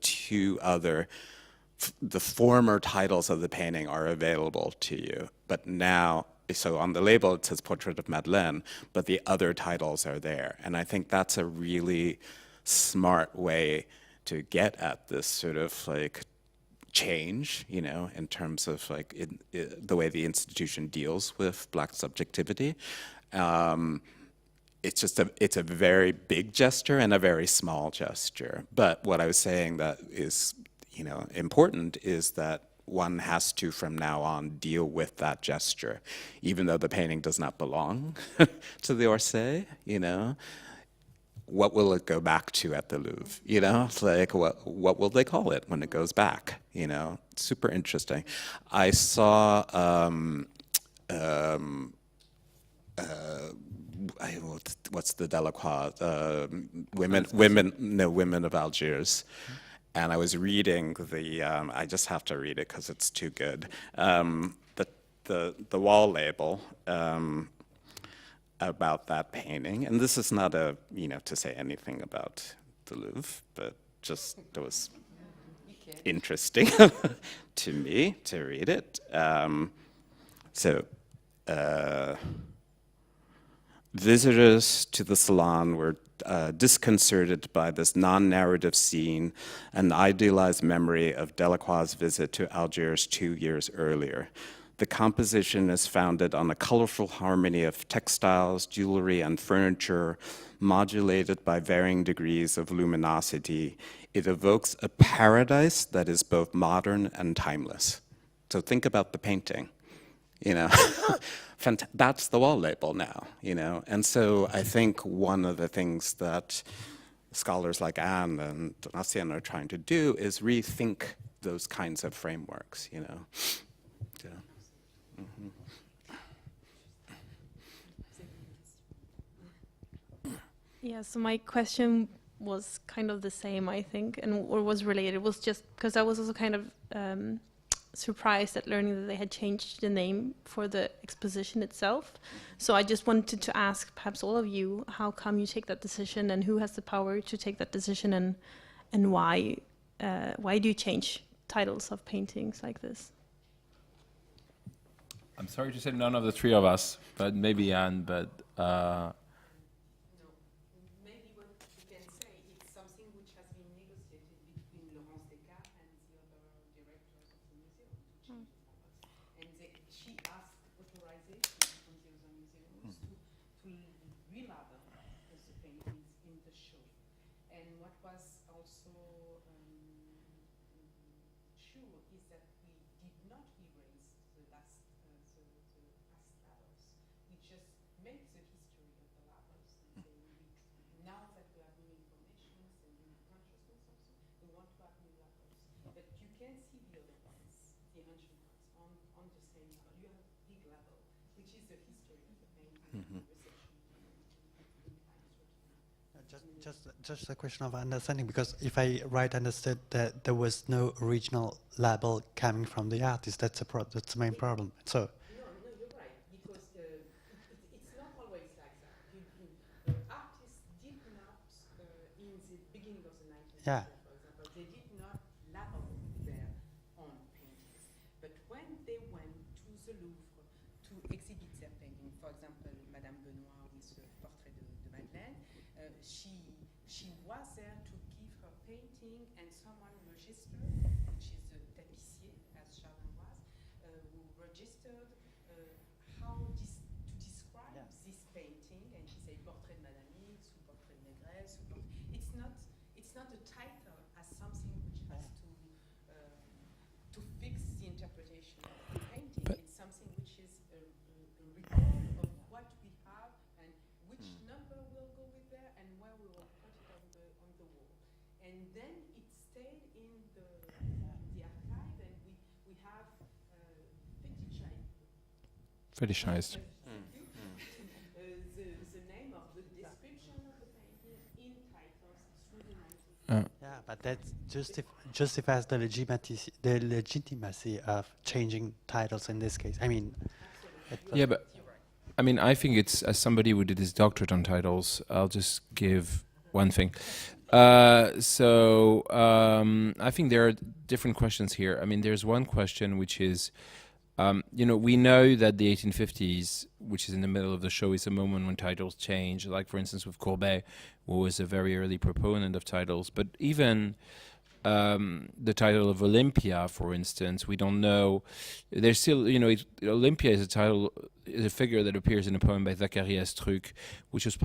the former titles of the painting are available to you, but now, so on the label it says Portrait of Madeleine, but the other titles are there. And I think that's a really smart way to get at this sort of change, in terms of the way the institution deals with Black subjectivity. It's a very big gesture and a very small gesture. But what I was saying that is, important is that one has to, from now on, deal with that gesture, even though the painting does not belong to the Orsay, you know? What will it go back to at the Louvre? You know, it's like, what will they call it when it goes back? You know, super interesting. I saw, what's the Delacroix? Women of Algiers. And I was reading I just have to read it because it's too good. The wall label, about that painting, and this is not to say anything about the Louvre, but just it was interesting to me to read it. Visitors to the salon were disconcerted by this non-narrative scene, an idealized memory of Delacroix's visit to Algiers 2 years earlier. The composition is founded on a colorful harmony of textiles, jewelry, and furniture, modulated by varying degrees of luminosity. It evokes a paradise that is both modern and timeless. So think about the painting, you know. That's the wall label now, you know. And so I think one of the things that scholars like Anne and Donatien are trying to do is rethink those kinds of frameworks, you know. So. Mm-hmm. Yeah, so my question was kind of the same, I think, or was related. It was just because I was also kind of surprised at learning that they had changed the name for the exposition itself. So I just wanted to ask perhaps all of you, how come you take that decision, and who has the power to take that decision, and why do you change titles of paintings like this? I'm sorry to say none of the three of us, but maybe Anne, but... Maybe what you can say, it's something which has been negotiated between Laurence Descartes and the other directors of the museum to change the titles. And she asked authorization from the other museums to relabel the paintings in the show. And what was also sure is that we did not erase the past labels. We just make the history of the labels. And now that we have new information and new consciousness also, we want to have new labels. But you can see the other ones, the ancient ones, on the same level. You have a big level, which is the history of the painting, Just a question of understanding, because if I understood that there was no original label coming from the artist, that's the main problem. So. No, you're right, because it's not always like that. The artists did not, in the beginning of the 19th century, for example, they did not label their own paintings. But when they went to the Louvre to exhibit their painting, for example, Madame Benoit with the portrait de Madeleine, she was there to give her painting, and someone registered, which is the tapissier, as Charlin was, who registered how to describe this painting, and she said portrait de Madame X, ou portrait de Négresse. It's not a title as something which has to fix the interpretation of the painting. It's something which is a record of what we have and which number will go with there and where we will put it on the wall. And then it stayed in the archive, and we have fetishized. the name of the description of the painting in titles through the 19th. Yeah, but that justifies the legitimacy of changing titles in this case. I mean, Yeah, but I mean, I think it's, as somebody who did his doctorate on titles, I'll just give one thing. I think there are different questions here. I mean, there's one question which is, we know that the 1850s, which is in the middle of the show, is a moment when titles change. Like, for instance, with Courbet, who was a very early proponent of titles. But even the title of Olympia, for instance, we don't know. There's still, Olympia is a figure that appears in a poem by Zacharias Truc, which was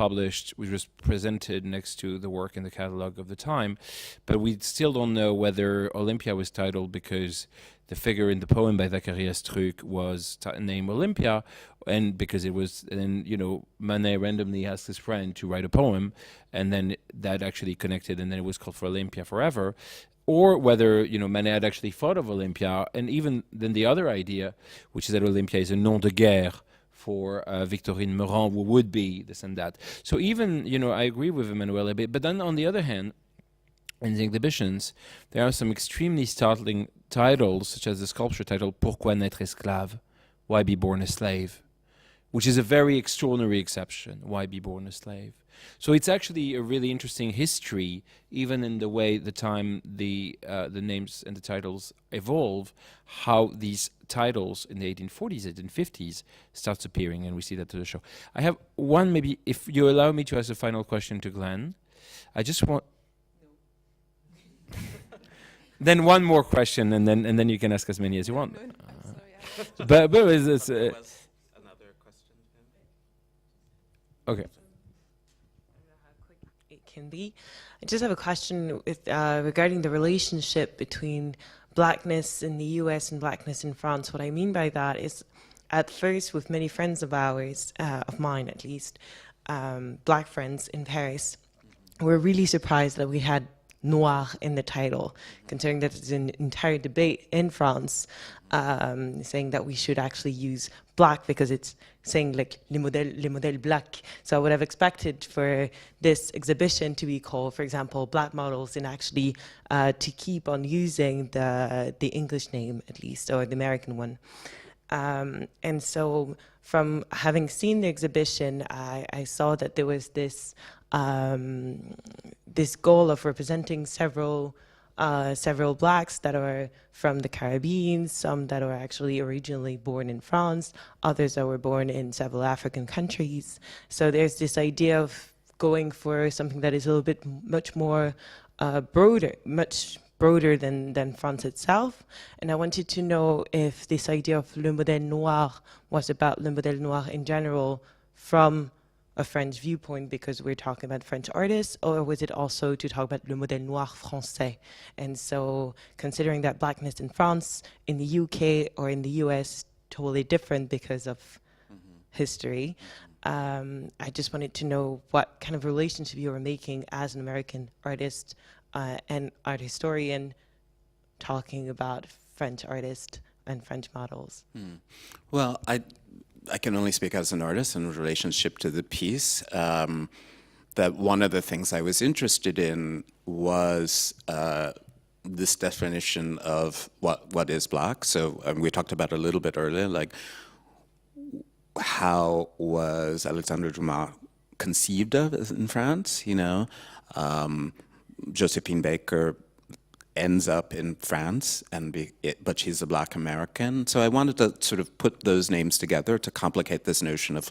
presented next to the work in the catalog of the time. But we still don't know whether Olympia was titled because the figure in the poem by Zacharias Truc was named Olympia, and because it was, and you know, Manet randomly asked his friend to write a poem, and then that actually connected, and then it was called for Olympia forever. Or whether, you know, Manet had actually thought of Olympia, and even then the other idea, which is that Olympia is a nom de guerre for Victorine Meurent, who would be this and that. So even, you know, I agree with Emmanuel a bit, but then on the other hand, in the exhibitions, there are some extremely startling titles, such as the sculpture title Pourquoi naître esclave? Why be born a slave? Which is a very extraordinary exception. Why be born a slave? So it's actually a really interesting history, even in the way the time the names and the titles evolve, how these titles in the 1840s, 1850s starts appearing, and we see that to the show. I have one, maybe, if you allow me to ask a final question to Glenn. I just want... Then one more question, and then you can ask as many as you want. But it's There was another question. okay. It can be. I just have a question with regarding the relationship between blackness in the U.S. and blackness in France. What I mean by that is, at first, with many friends of ours, of mine at least, black friends in Paris, were really surprised that we had noir in the title, considering that there's an entire debate in France saying that we should actually use black because it's saying like les modèles black. So I would have expected for this exhibition to be called, for example, black models, and actually to keep on using the English name at least, or the American one. And so from having seen the exhibition, I saw that there was this this goal of representing several blacks that are from the Caribbean, some that are actually originally born in France, others that were born in several African countries. So there's this idea of going for something that is a little bit much more much broader than France itself. And I wanted to know if this idea of le modèle noir was about le modèle noir in general from a French viewpoint, because we're talking about French artists, or was it also to talk about le modèle noir français? And so considering that blackness in France, in the UK, or in the US, totally different because of history, I just wanted to know what kind of relationship you were making as an American artist and art historian talking about French artists and French models. Well, I can only speak as an artist in relationship to the piece. That one of the things I was interested in was this definition of what is black. So we talked about a little bit earlier, like how was Alexandre Dumas conceived of in France, you know? Josephine Baker ends up in France, but she's a black American. So I wanted to sort of put those names together to complicate this notion of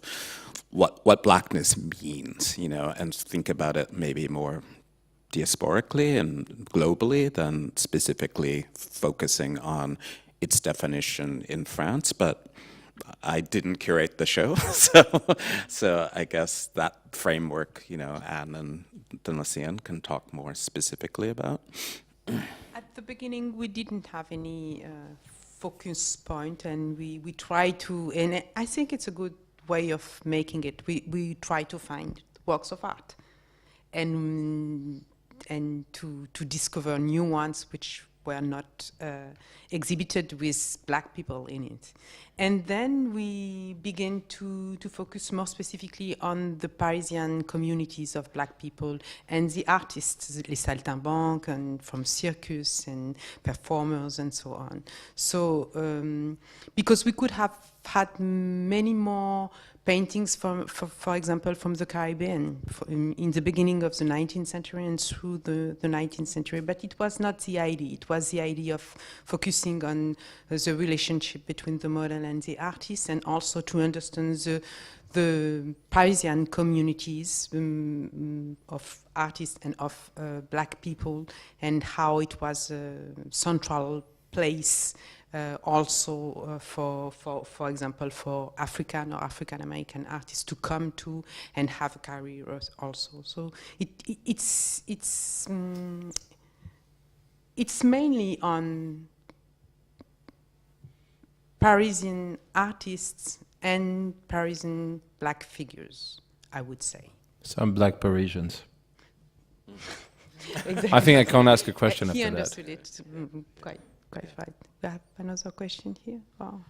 what blackness means, you know, and think about it maybe more diasporically and globally than specifically focusing on its definition in France. But I didn't curate the show, so I guess that framework, you know, Anne and Donatien can talk more specifically about. At the beginning, we didn't have any focus point, and we try to, and I think it's a good way of making it. We try to find works of art, and to discover new ones which were not exhibited with black people in it. And then we begin to focus more specifically on the Parisian communities of black people and the artists, les saltimbanques, and from circus and performers and so on. So, because we could have had many more paintings, for example, from the Caribbean in the beginning of the 19th century and through the 19th century, but it was not the idea. It was the idea of focusing on the relationship between the model and the artist, and also to understand the Parisian communities of artists and of black people, and how it was a central place also for example, for African or African American artists to come to and have a career also. So it's mainly on Parisian artists and Parisian black figures, I would say. Some black Parisians. Exactly. I think I can't ask a question He after that. understood it quite right. We have another question here. Oh.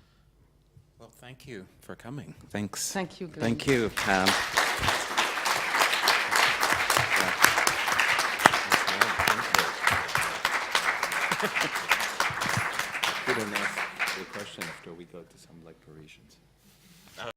Well, thank you for coming. Thanks. Thank you, Glenn. Thank you. Good enough for the question after we go to some black Parisians.